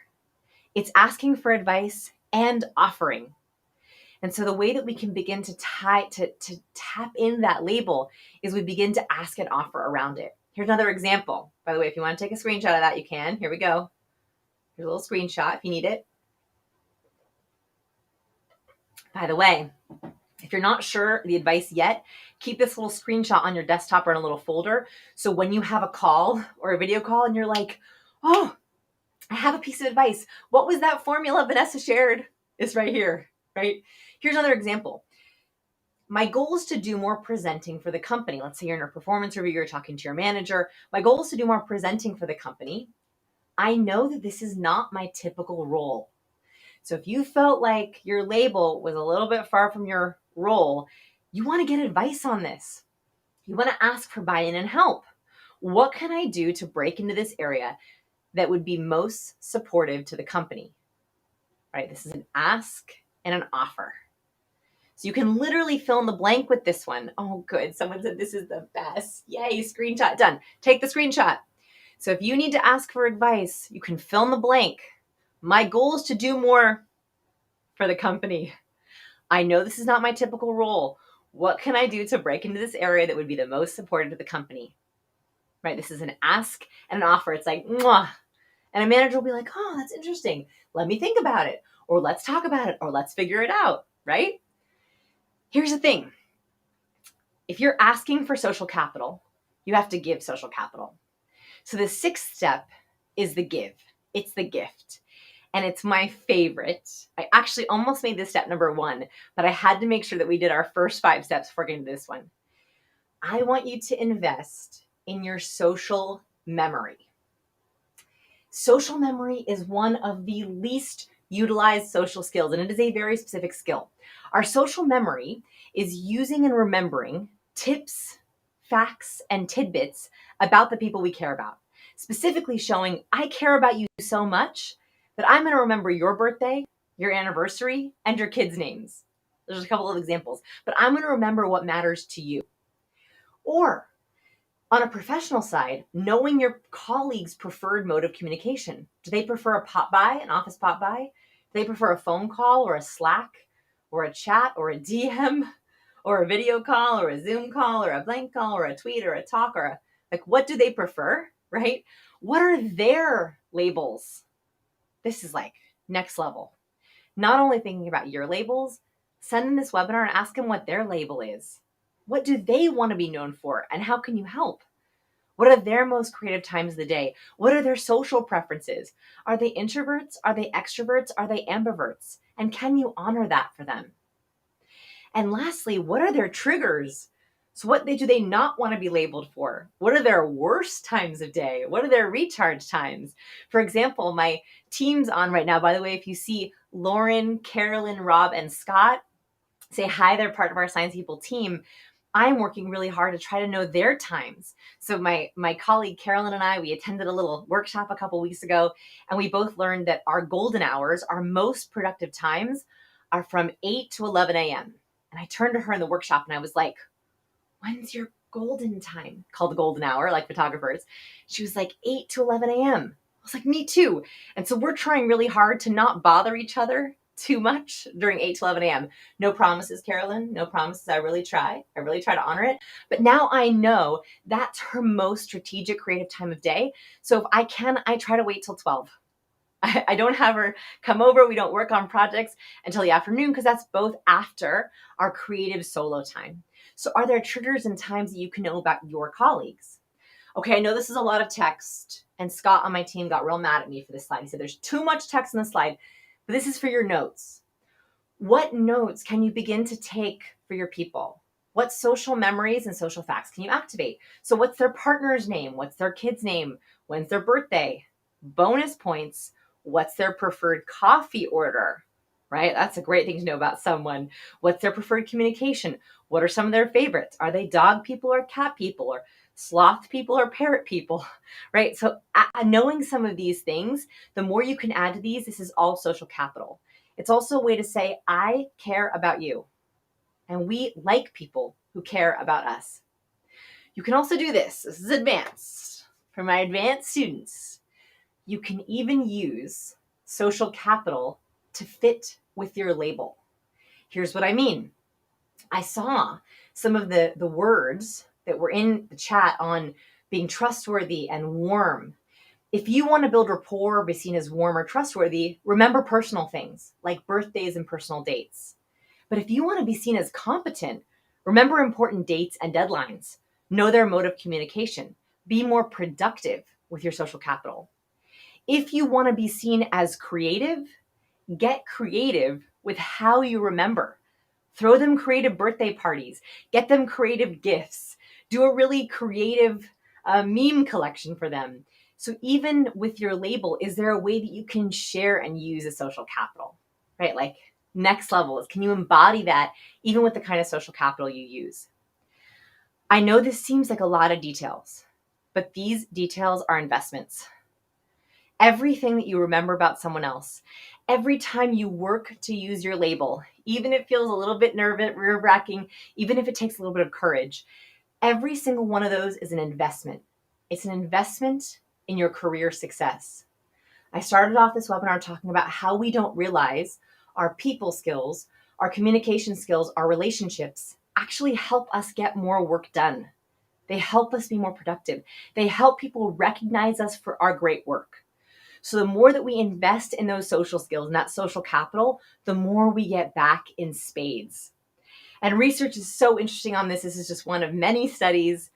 It's asking for advice and offering. And so the way that we can begin to tap in that label is we begin to ask and offer around it. Here's another example. By the way, if you want to take a screenshot of that, you can. Here we go. Here's a little screenshot if you need it. By the way, if you're not sure the advice yet, keep this little screenshot on your desktop or in a little folder. So when you have a call or a video call and you're like, oh, I have a piece of advice. What was that formula Vanessa shared? It's right here, right? Here's another example. My goal is to do more presenting for the company. Let's say you're in a performance review, you're talking to your manager. My goal is to do more presenting for the company. I know that this is not my typical role. So if you felt like your label was a little bit far from your role, you want to get advice on this. You want to ask for buy-in and help. What can I do to break into this area that would be most supportive to the company? Right? This is an ask and an offer. So you can literally fill in the blank with this one. Oh, good. Someone said this is the best. Yay, screenshot done. Take the screenshot. So if you need to ask for advice, you can fill in the blank. My goal is to do more for the company. I know this is not my typical role. What can I do to break into this area that would be the most supportive to the company? Right? This is an ask and an offer. It's like, mwah. And a manager will be like, oh, that's interesting. Let me think about it. Or let's talk about it. Or let's figure it out. Right? Here's the thing. If you're asking for social capital, you have to give social capital. So the 6th step is the give. It's the gift. And it's my favorite. I actually almost made this step number 1, but I had to make sure that we did our first 5 steps before getting to this one. I want you to invest in your social memory. Social memory is one of the least utilized social skills, and it is a very specific skill. Our social memory is using and remembering tips, facts, and tidbits about the people we care about. Specifically showing, I care about you so much that I'm going to remember your birthday, your anniversary, and your kids' names. There's a couple of examples, but I'm going to remember what matters to you. Or on a professional side, knowing your colleagues' preferred mode of communication. Do they prefer a pop-by, an office pop-by? Do they prefer a phone call or a Slack or a chat or a DM or a video call or a Zoom call or a blank call or a tweet or a talk or what do they prefer, right? What are their labels? This is like next level. Not only thinking about your labels, send them this webinar and ask them what their label is. What do they want to be known for and how can you help? What are their most creative times of the day? What are their social preferences? Are they introverts? Are they extroverts? Are they ambiverts? And can you honor that for them? And lastly, what are their triggers? So what do they not want to be labeled for? What are their worst times of day? What are their recharge times? For example, my team's on right now. By the way, if you see Lauren, Carolyn, Rob, and Scott, say hi, they're part of our Science People team. I'm working really hard to try to know their times. So my colleague Carolyn and I, we attended a little workshop a couple weeks ago, and we both learned that our golden hours, our most productive times, are from 8 to 11 a.m. And I turned to her in the workshop and I was like, when's your golden time? Called the golden hour, like photographers. She was like, 8 to 11 a.m. I was like, me too. And so we're trying really hard to not bother each other too much during 8 to 11 a.m. No promises, Carolyn. No promises. I really try to honor it. But now I know that's her most strategic creative time of day. So if I can, I try to wait till 12. I don't have her come over. We don't work on projects until the afternoon because that's both after our creative solo time. So are there triggers and times that you can know about your colleagues? Okay, I know this is a lot of text, and Scott on my team got real mad at me for this slide. He said there's too much text in the slide, but this is for your notes. What notes can you begin to take for your people? What social memories and social facts can you activate? So what's their partner's name? What's their kid's name? When's their birthday? Bonus points. What's their preferred coffee order? Right? That's a great thing to know about someone. What's their preferred communication? What are some of their favorites? Are they dog people or cat people or sloth people or parrot people? Right? So knowing some of these things, the more you can add to these, this is all social capital. It's also a way to say, I care about you. And we like people who care about us. You can also do this. This is advanced. For my advanced students, you can even use social capital to fit with your label. Here's what I mean. I saw some of the words that were in the chat on being trustworthy and warm. If you want to build rapport, be seen as warm or trustworthy, remember personal things like birthdays and personal dates. But if you want to be seen as competent, remember important dates and deadlines. Know their mode of communication. Be more productive with your social capital. If you want to be seen as creative, get creative with how you remember. Throw them creative birthday parties. Get them creative gifts. Do a really creative meme collection for them. So even with your label, is there a way that you can share and use a social capital, right? Like next level is, can you embody that even with the kind of social capital you use? I know this seems like a lot of details, but these details are investments. Everything that you remember about someone else, every time you work to use your label, even if it feels a little bit nerve-wracking, even if it takes a little bit of courage, every single one of those is an investment. It's an investment in your career success. I started off this webinar talking about how we don't realize our people skills, our communication skills, our relationships actually help us get more work done. They help us be more productive. They help people recognize us for our great work. So the more that we invest in those social skills and that social capital, the more we get back in spades. And research is so interesting on this. This is just one of many studies.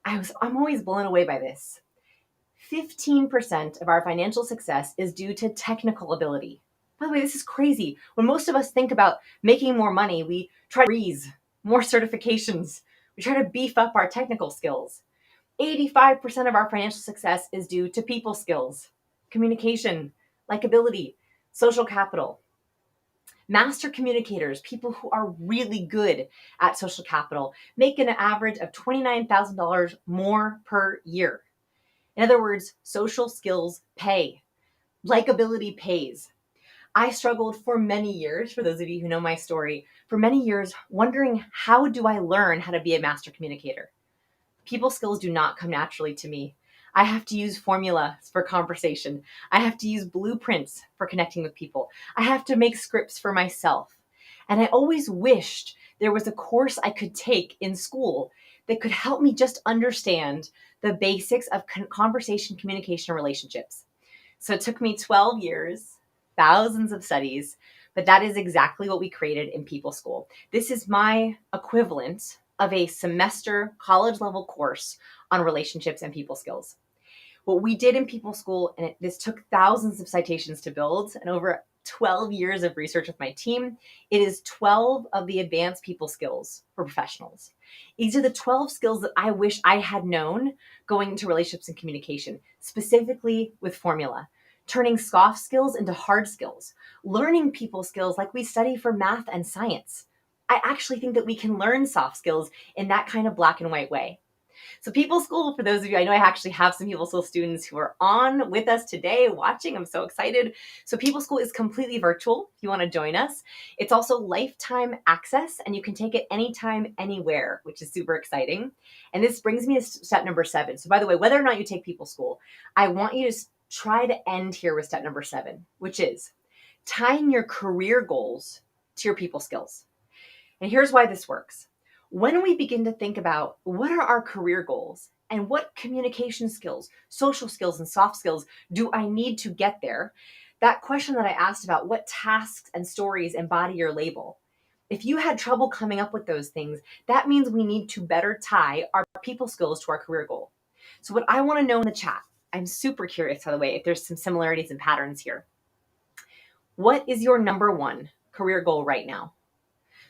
I'm always blown away by this. 15% of our financial success is due to technical ability. By the way, this is crazy. When most of us think about making more money, we try to raise more certifications. We try to beef up our technical skills. 85% of our financial success is due to people skills, communication, likability, social capital. Master communicators, people who are really good at social capital, make an average of $29,000 more per year. In other words, social skills pay. Likability pays. I struggled for many years, for those of you who know my story, for many years wondering, how do I learn how to be a master communicator? People skills do not come naturally to me. I have to use formulas for conversation. I have to use blueprints for connecting with people. I have to make scripts for myself. And I always wished there was a course I could take in school that could help me just understand the basics of conversation, communication, and relationships. So it took me 12 years, thousands of studies, but that is exactly what we created in People School. This is my equivalent of a semester college level course on relationships and people skills. What we did in People School, and this took thousands of citations to build and over 12 years of research with my team, it is 12 of the advanced people skills for professionals. These are the 12 skills that I wish I had known going into relationships and communication, specifically with formula, turning soft skills into hard skills, learning people skills like we study for math and science. I actually think that we can learn soft skills in that kind of black and white way. So People School, for those of you, I know I actually have some People School students who are on with us today watching. I'm so excited. So People School is completely virtual if you want to join us. It's also lifetime access, and you can take it anytime, anywhere, which is super exciting. And this brings me to step number 7. So by the way, whether or not you take People School, I want you to try to end here with step number 7, which is tying your career goals to your people skills. And here's why this works. When we begin to think about what are our career goals and what communication skills, social skills, and soft skills do I need to get there, that question that I asked about what tasks and stories embody your label, If you had trouble coming up with those things, that means we need to better tie our people skills to our career goal. So what I want to know in the chat, I'm super curious, by the way, if there's some similarities and patterns here. What is your number one career goal right now?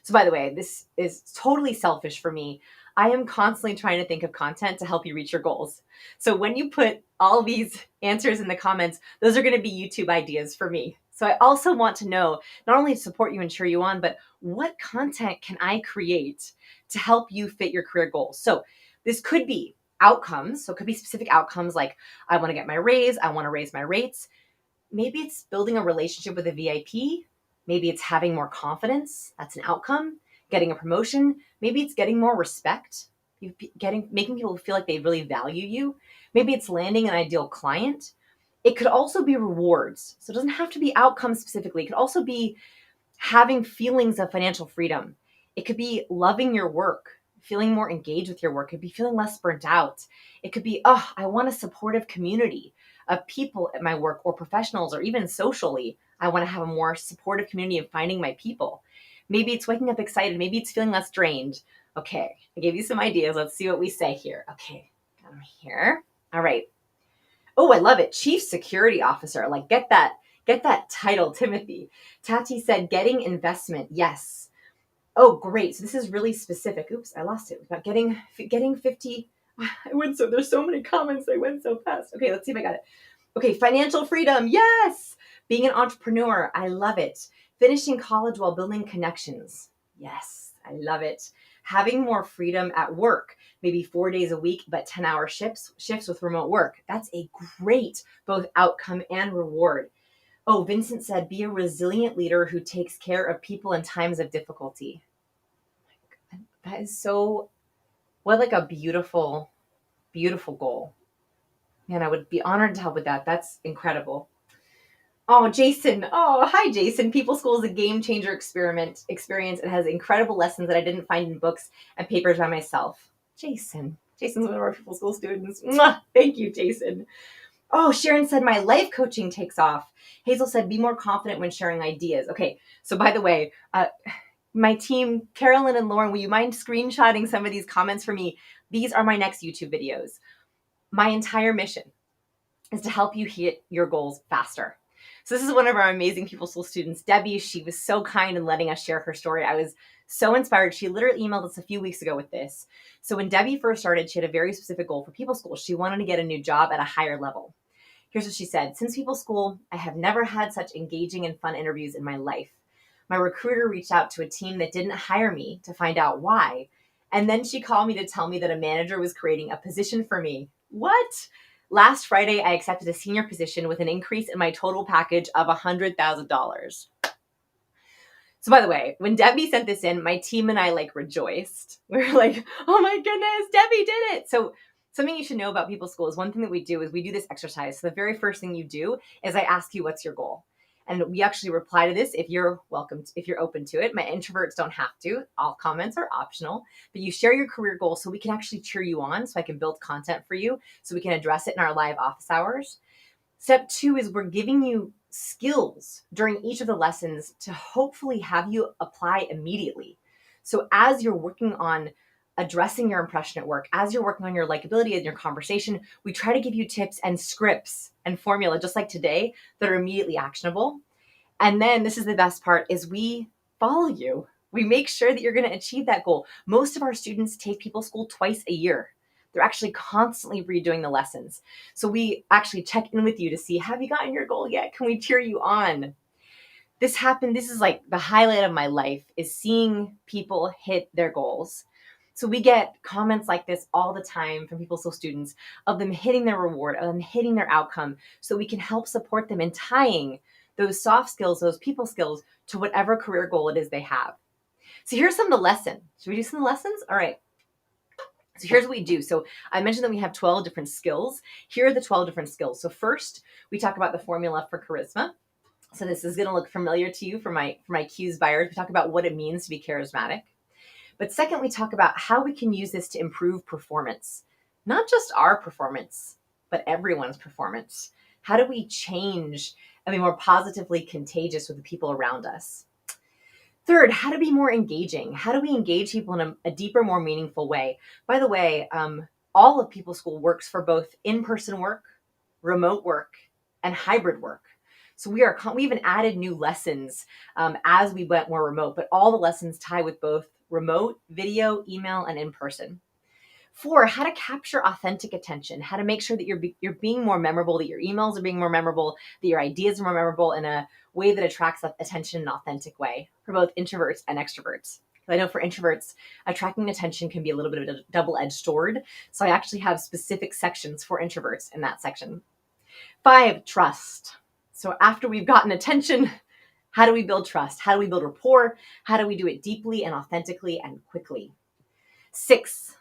So by the way, this is totally selfish for me. I am constantly trying to think of content to help you reach your goals. So when you put all these answers in the comments, those are going to be YouTube ideas for me. So I also want to know, not only to support you and cheer you on, but what content can I create to help you fit your career goals? So this could be outcomes. So it could be specific outcomes like I want to get my raise, I want to raise my rates. Maybe it's building a relationship with a VIP. Maybe it's having more confidence. That's an outcome. Getting a promotion. Maybe it's getting more respect. Making people feel like they really value you. Maybe it's landing an ideal client. It could also be rewards. So it doesn't have to be outcomes specifically. It could also be having feelings of financial freedom. It could be loving your work, feeling more engaged with your work. It could be feeling less burnt out. It could be, oh, I want a supportive community of people at my work or professionals or even socially. I want to have a more supportive community of finding my people. Maybe it's waking up excited. Maybe it's feeling less drained. Okay, I gave you some ideas. Let's see what we say here. Okay, got them here. All right. Oh, I love it. Chief Security Officer. Like, get that title, Timothy. Tati said, getting investment. Yes. Oh, great. So this is really specific. Oops, I lost it. About getting 50. There's so many comments. I went so fast. Okay, let's see if I got it. Okay, financial freedom. Yes. Being an entrepreneur. I love it. Finishing college while building connections. Yes, I love it. Having more freedom at work. Maybe 4 days a week, but 10-hour shifts with remote work. That's a great both outcome and reward. Oh, Vincent said, be a resilient leader who takes care of people in times of difficulty. That is so, what like a beautiful, beautiful goal. Man, I would be honored to help with that. That's incredible. Oh, Jason. Oh, hi, Jason. People School is a game changer experience. It has incredible lessons that I didn't find in books and papers by myself. Jason. Jason's one of our People School students. Mwah! Thank you, Jason. Oh, Sharon said my life coaching takes off. Hazel said be more confident when sharing ideas. Okay, so by the way, my team, Carolyn and Lauren, will you mind screenshotting some of these comments for me? These are my next YouTube videos. My entire mission is to help you hit your goals faster. So this is one of our amazing People School students, Debbie. She was so kind in letting us share her story. I was so inspired. She literally emailed us a few weeks ago with this. So when Debbie first started, she had a very specific goal for People School. She wanted to get a new job at a higher level. Here's what she said. Since People School, I have never had such engaging and fun interviews in my life. My recruiter reached out to a team that didn't hire me to find out why. And then she called me to tell me that a manager was creating a position for me. What? Last Friday, I accepted a senior position with an increase in my total package of $100,000. So by the way, when Debbie sent this in, my team and I rejoiced. We were like, oh my goodness, Debbie did it. So something you should know about People School is one thing that we do is we do this exercise. So the very first thing you do is I ask you, what's your goal? And we actually reply to this if you're open to it. My introverts don't have to. All comments are optional. But you share your career goal so we can actually cheer you on, so I can build content for you, so we can address it in our live office hours. Step 2 is we're giving you skills during each of the lessons to hopefully have you apply immediately. So as you're working on addressing your impression at work, as you're working on your likability and your conversation, we try to give you tips and scripts and formula, just like today, that are immediately actionable. And then this is the best part, is we follow you. We make sure that you're going to achieve that goal. Most of our students take People School twice a year. They're actually constantly redoing the lessons. So we actually check in with you to see, have you gotten your goal yet? Can we cheer you on? This happened. This is like the highlight of my life, is seeing people hit their goals. So we get comments like this all the time from People School students of them hitting their reward, of them hitting their outcome, so we can help support them in tying those soft skills, those people skills, to whatever career goal it is they have. So here's some of the lessons. Should we do some lessons? All right. So here's what we do. So I mentioned that we have 12 different skills. Here are the 12 different skills. So first, we talk about the formula for charisma. So this is going to look familiar to you for my Q's buyers. We talk about what it means to be charismatic. But second, we talk about how we can use this to improve performance. Not just our performance, but everyone's performance. How do we change and be more positively contagious with the people around us? Third, how to be more engaging. How do we engage people in a deeper, more meaningful way? By the way, all of People School works for both in-person work, remote work, and hybrid work. So we even added new lessons as we went more remote, but all the lessons tie with both remote, video, email, and in-person. 4, how to capture authentic attention, how to make sure that you're being more memorable, that your emails are being more memorable, that your ideas are more memorable in a way that attracts attention in an authentic way for both introverts and extroverts. I know for introverts, attracting attention can be a little bit of a double-edged sword. So I actually have specific sections for introverts in that section. 5, trust. So after we've gotten attention, how do we build trust? How do we build rapport? How do we do it deeply and authentically and quickly? 6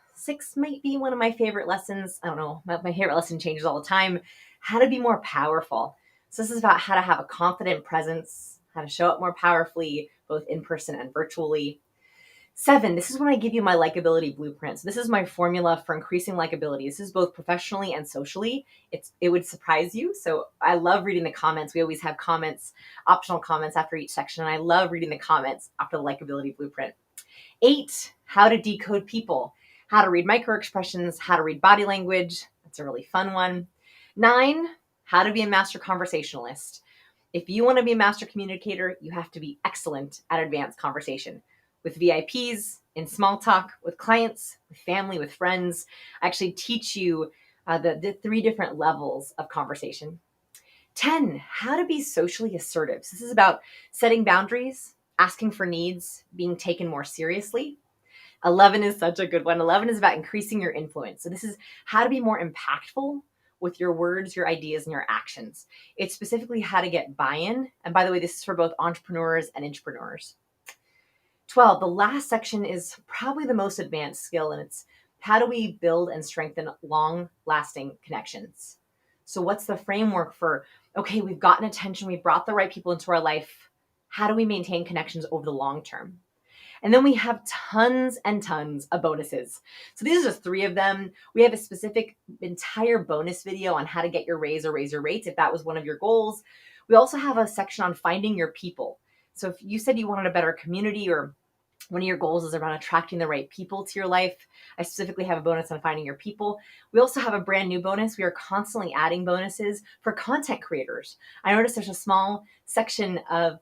might be one of my favorite lessons. I don't know, my favorite lesson changes all the time. How to be more powerful. So this is about how to have a confident presence, how to show up more powerfully, both in person and virtually. 7, this is when I give you my likability blueprint. So this is my formula for increasing likability. This is both professionally and socially. It would surprise you. So I love reading the comments. We always have comments, optional comments after each section. And I love reading the comments after the likability blueprint. 8, how to decode people, how to read micro expressions, how to read body language. That's a really fun one. 9, how to be a master conversationalist. If you want to be a master communicator, you have to be excellent at advanced conversation with VIPs, in small talk, with clients, with family, with friends. I actually teach you the 3 different levels of conversation. 10, how to be socially assertive. So this is about setting boundaries, asking for needs, being taken more seriously. 11 is such a good one. 11 is about increasing your influence. So this is how to be more impactful with your words, your ideas, and your actions. It's specifically how to get buy-in. And by the way, this is for both entrepreneurs and intrapreneurs. 12, the last section is probably the most advanced skill, and it's how do we build and strengthen long-lasting connections? So what's the framework for, okay, we've gotten attention, we've brought the right people into our life. How do we maintain connections over the long term? And then we have tons and tons of bonuses. So these are just 3 of them. We have a specific entire bonus video on how to get your raise or raise your rates if that was one of your goals. We also have a section on finding your people. So if you said you wanted a better community, or one of your goals is around attracting the right people to your life, I specifically have a bonus on finding your people. We also have a brand new bonus. We are constantly adding bonuses for content creators. I noticed there's a small section of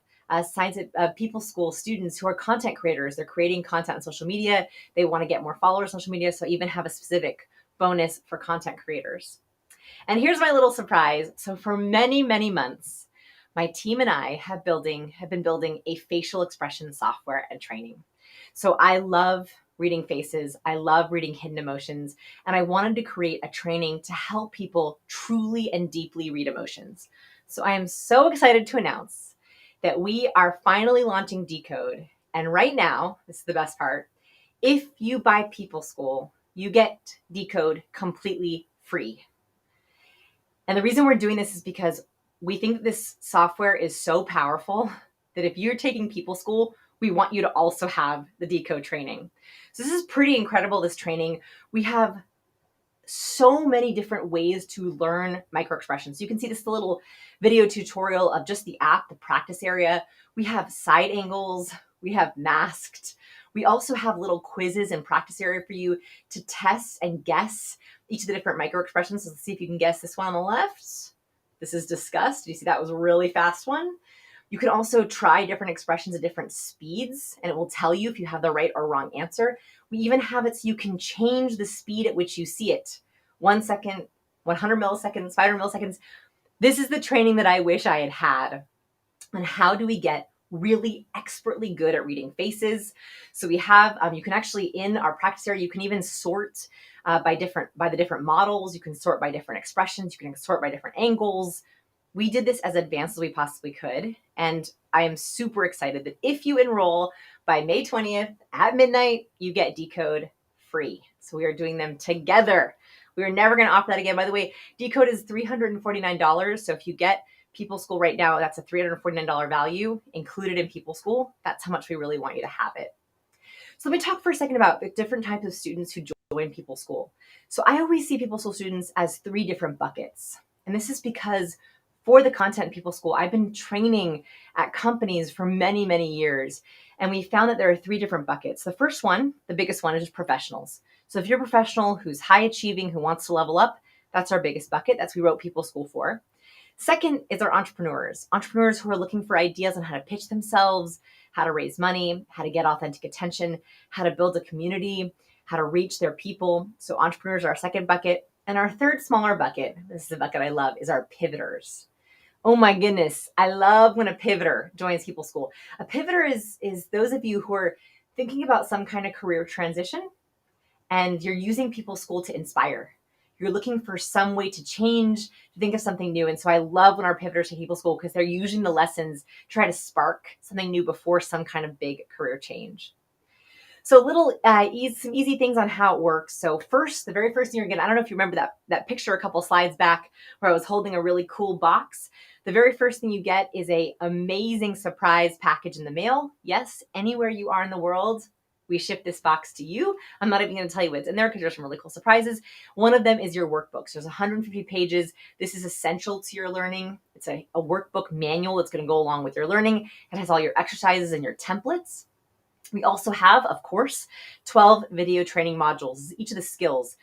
science People School students who are content creators. They're creating content on social media. They want to get more followers on social media. So I even have a specific bonus for content creators. And here's my little surprise. So for many, many months, my team and I have been building a facial expression software and training. So I love reading faces. I love reading hidden emotions. And I wanted to create a training to help people truly and deeply read emotions. So I am so excited to announce that we are finally launching Decode. And right now, this is the best part, if you buy People School, you get Decode completely free. And the reason we're doing this is because we think that this software is so powerful that if you're taking People School, we want you to also have the Decode training. So this is pretty incredible, this training. We have so many different ways to learn micro expressions. You can see this little video tutorial of just the app, the practice area. We have side angles, we have masked. We also have little quizzes and practice area for you to test and guess each of the different micro expressions. So let's see if you can guess this one on the left. This is disgust. You see that was a really fast one. You can also try different expressions at different speeds, and it will tell you if you have the right or wrong answer. We even have it so you can change the speed at which you see it. 1 second, 100 milliseconds, 500 milliseconds. This is the training that I wish I had had. And how do we get really expertly good at reading faces? So we have, you can actually, in our practice area, you can even sort by the different models. You can sort by different expressions. You can sort by different angles. We did this as advanced as we possibly could. And I am super excited that if you enroll by May 20th at midnight, you get Decode free. So we are doing them together. We are never going to offer that again. By the way, Decode is $349. So if you get People School right now, that's a $349 value included in People School. That's how much we really want you to have it. So let me talk for a second about the different types of students who join People School. So I always see People School students as 3 different buckets. And this is because for the content in People School, I've been training at companies for many, many years. And we found that there are three different buckets. The first one, the biggest one, is just professionals. So if you're a professional who's high achieving, who wants to level up, that's our biggest bucket. That's what we wrote People School for. Second is our entrepreneurs who are looking for ideas on how to pitch themselves, how to raise money, how to get authentic attention, how to build a community, how to reach their people. So entrepreneurs are our second bucket. And our third smaller bucket, this is a bucket I love, is our pivoters. Oh my goodness, I love when a pivoter joins People School. A pivoter is those of you who are thinking about some kind of career transition and you're using People School to inspire. You're looking for some way to change, to think of something new. And so I love when our pivoters take People School because they're using the lessons to try to spark something new before some kind of big career change. So some easy things on how it works. So the very first thing you're going to, I don't know if you remember that picture a couple slides back where I was holding a really cool box. The very first thing you get is a amazing surprise package in the mail. Yes, anywhere you are in the world, we ship this box to you. I'm not even going to tell you what's in there because there's some really cool surprises. One of them is your workbooks. There's 150 pages. This is essential to your learning. It's a workbook manual that's going to go along with your learning. It has all your exercises and your templates. We also have, of course, 12 video training modules, each of the skills.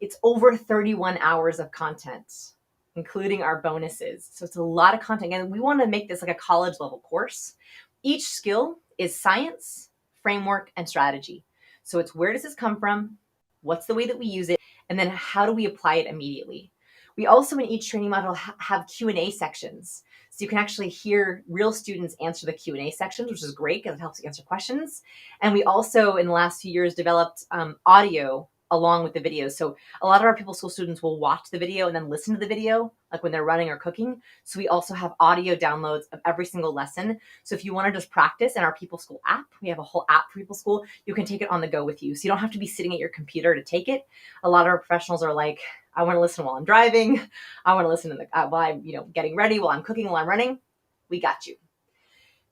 It's over 31 hours of content, including our bonuses. So it's a lot of content. And we want to make this like a college level course. Each skill is science, framework, and strategy. So it's where does this come from? What's the way that we use it? And then how do we apply it immediately? We also, in each training module, have Q&A sections. So you can actually hear real students answer the Q&A sections, which is great because it helps you answer questions. And we also, in the last few years, developed audio along with the videos. So a lot of our People School students will watch the video and then listen to the video, like when they're running or cooking. So we also have audio downloads of every single lesson. So if you want to just practice in our People School app, we have a whole app for People School, you can take it on the go with you. So you don't have to be sitting at your computer to take it. A lot of our professionals are like, I want to listen while I'm driving. I want to listen while I'm getting ready, while I'm cooking, while I'm running. We got you.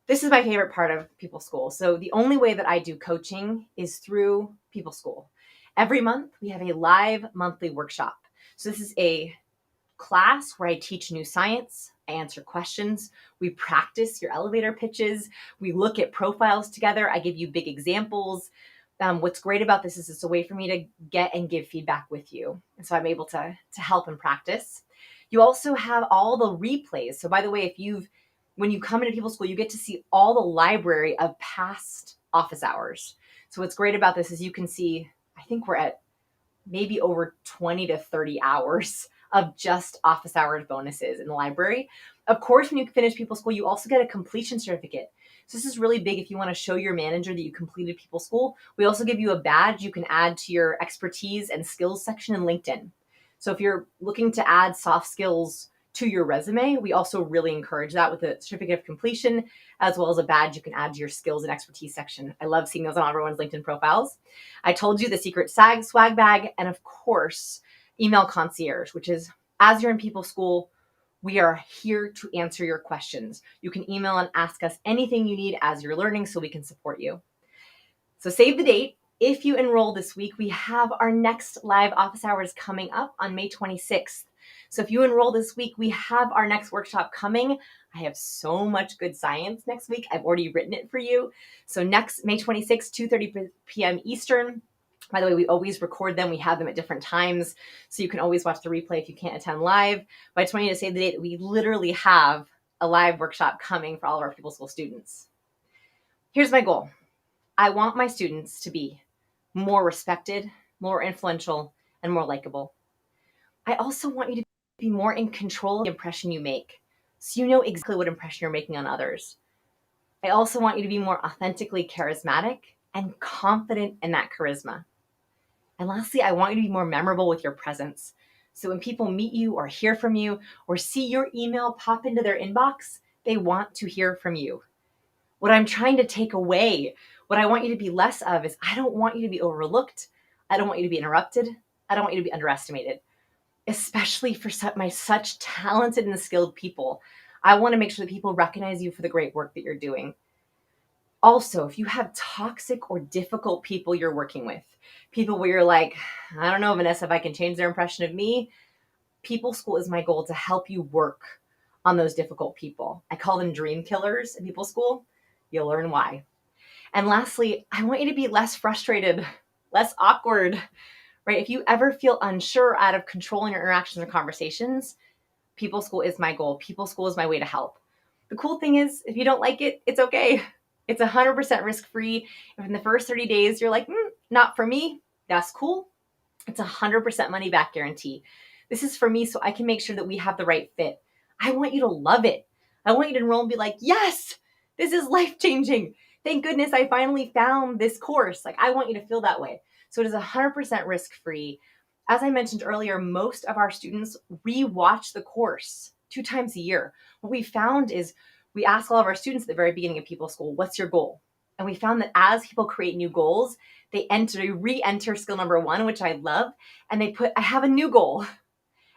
This is my favorite part of People School. So the only way that I do coaching is through People School. Every month, we have a live monthly workshop. So this is a class where I teach new science. I answer questions. We practice your elevator pitches. We look at profiles together. I give you big examples. What's great about this is it's a way for me to get and give feedback with you. And so I'm able to help and practice. You also have all the replays. So by the way, when you come into People School, you get to see all the library of past office hours. So what's great about this is you can see, I think we're at maybe over 20 to 30 hours of just office hours bonuses in the library. Of course, when you finish People School, you also get a completion certificate. So this is really big if you want to show your manager that you completed People School. We also give you a badge you can add to your expertise and skills section in LinkedIn. So if you're looking to add soft skills to your resume, we also really encourage that with a certificate of completion, as well as a badge you can add to your skills and expertise section. I love seeing those on everyone's LinkedIn profiles. I told you the secret swag bag, and of course, email concierge, which is as you're in People School, we are here to answer your questions. You can email and ask us anything you need as you're learning so we can support you. So save the date. If you enroll this week, we have our next live office hours coming up on May 26th. So if you enroll this week, we have our next workshop coming. I have so much good science next week. I've already written it for you. So next May 26th, 2:30 p.m. Eastern. By the way, we always record them. We have them at different times. So you can always watch the replay if you can't attend live. But I just want you to save the date that we literally have a live workshop coming for all of our People School students. Here's my goal. I want my students to be more respected, more influential, and more likable. I also want you to be more in control of the impression you make, so you know exactly what impression you're making on others. I also want you to be more authentically charismatic and confident in that charisma. And lastly, I want you to be more memorable with your presence. So when people meet you or hear from you or see your email pop into their inbox, they want to hear from you. What I'm trying to take away, what I want you to be less of is I don't want you to be overlooked. I don't want you to be interrupted. I don't want you to be underestimated, especially for such talented and skilled people. I want to make sure that people recognize you for the great work that you're doing. Also, if you have toxic or difficult people you're working with, people where you're like, I don't know, Vanessa, if I can change their impression of me, People School is my goal to help you work on those difficult people. I call them dream killers in people school. You'll learn why. And lastly, I want you to be less frustrated, less awkward, right? If you ever feel unsure, out of control in your interactions or conversations, people school is my goal. People school is my way to help. The cool thing is, if you don't like it, it's okay. It's 100% risk-free. If in the first 30 days you're like, not for me, that's cool. It's 100% money back guarantee. This is for me so I can make sure that we have the right fit. I want you to love it. I want you to enroll and be like, yes, this is life-changing. Thank goodness I finally found this course. Like, I want you to feel that way. So it is 100% risk-free. As I mentioned earlier, most of our students re-watch the course 2 times a year. What we found is we ask all of our students at the very beginning of People School, what's your goal? And we found that as people create new goals, they re-enter skill number 1, which I love, and they put, I have a new goal.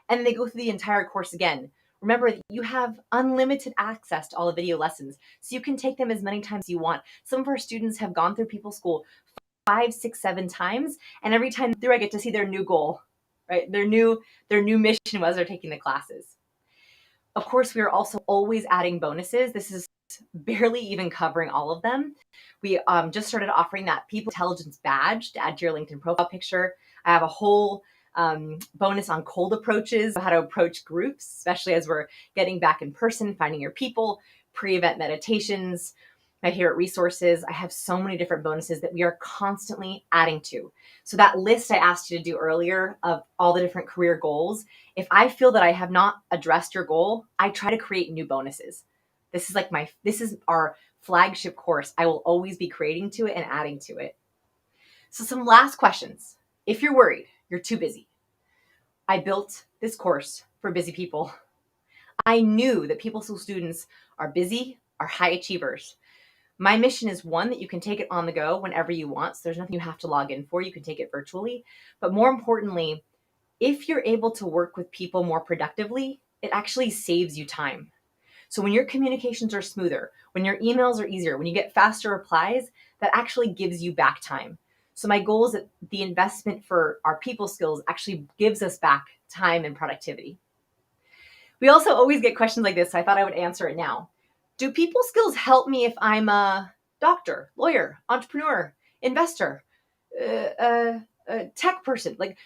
And they go through the entire course again. Remember that you have unlimited access to all the video lessons, so you can take them as many times as you want. Some of our students have gone through People School 5, 6, 7 times, and every time through I get to see their new goal, right? Their new mission as they're taking the classes. Of course, we are also always adding bonuses. This is barely even covering all of them. We just started offering that People Intelligence badge to add to your LinkedIn profile picture. I have a whole bonus on cold approaches, how to approach groups, especially as we're getting back in person, finding your people, pre-event meditations, my favorite resources. I have so many different bonuses that we are constantly adding to. So that list I asked you to do earlier of all the different career goals, if I feel that I have not addressed your goal, I try to create new bonuses. This is our flagship course. I will always be creating to it and adding to it. So some last questions. If you're worried, you're too busy. I built this course for busy people. I knew that People School students are busy, are high achievers. My mission is one, that you can take it on the go whenever you want. So there's nothing you have to log in for. You can take it virtually. But more importantly, if you're able to work with people more productively, it actually saves you time. So when your communications are smoother, when your emails are easier, when you get faster replies, that actually gives you back time. So my goal is that the investment for our people skills actually gives us back time and productivity. We also always get questions like this, so I thought I would answer it now. Do people skills help me if I'm a doctor, lawyer, entrepreneur, investor, a tech person? Like,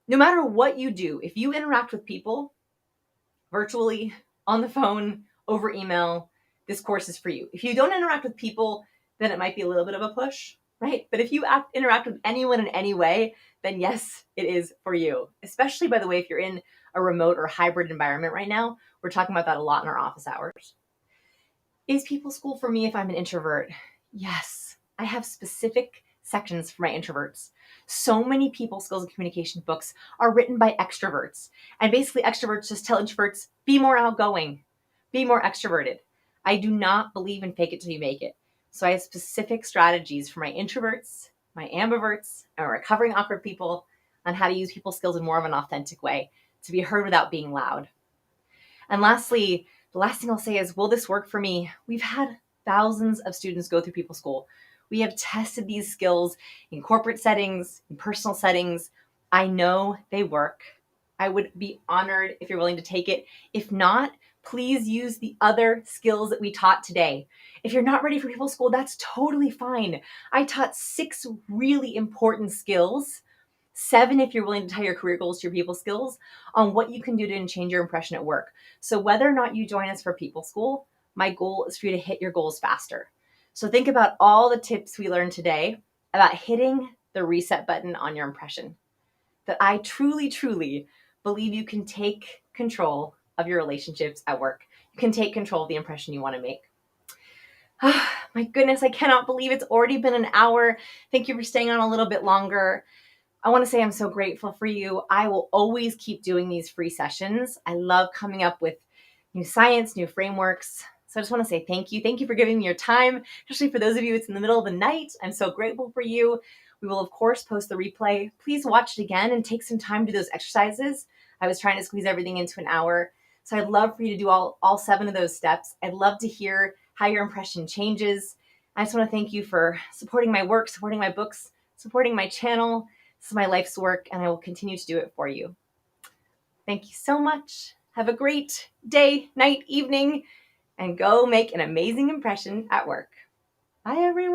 no matter what you do, if you interact with people virtually, on the phone, over email, this course is for you. If you don't interact with people, then it might be a little bit of a push, right? But if you interact with anyone in any way, then yes, it is for you. Especially, by the way, if you're in a remote or hybrid environment right now. We're talking about that a lot in our office hours. Is People School for me if I'm an introvert? Yes, I have specific sections for my introverts. So many people skills and communication books are written by extroverts. And basically extroverts just tell introverts, be more outgoing, be more extroverted. I do not believe in fake it till you make it. So I have specific strategies for my introverts, my ambiverts, and recovering awkward people on how to use people skills in more of an authentic way to be heard without being loud. And lastly, the last thing I'll say is, will this work for me? We've had thousands of students go through People School. We have tested these skills in corporate settings, in personal settings. I know they work. I would be honored if you're willing to take it. If not, please use the other skills that we taught today. If you're not ready for People School, that's totally fine. I taught 6 really important skills, 7 if you're willing to tie your career goals to your people skills, on what you can do to change your impression at work. So whether or not you join us for People School, my goal is for you to hit your goals faster. So think about all the tips we learned today about hitting the reset button on your impression. That I truly, truly believe you can take control of your relationships at work. You can take control of the impression you want to make. My goodness, I cannot believe it's already been an hour. Thank you for staying on a little bit longer. I want to say I'm so grateful for you. I will always keep doing these free sessions. I love coming up with new science, new frameworks. So I just want to say thank you. Thank you for giving me your time, especially for those of you it's in the middle of the night. I'm so grateful for you. We will, of course, post the replay. Please watch it again and take some time to do those exercises. I was trying to squeeze everything into an hour. So I'd love for you to do all 7 of those steps. I'd love to hear how your impression changes. I just want to thank you for supporting my work, supporting my books, supporting my channel. This is my life's work, and I will continue to do it for you. Thank you so much. Have a great day, night, evening, and go make an amazing impression at work. Bye, everyone.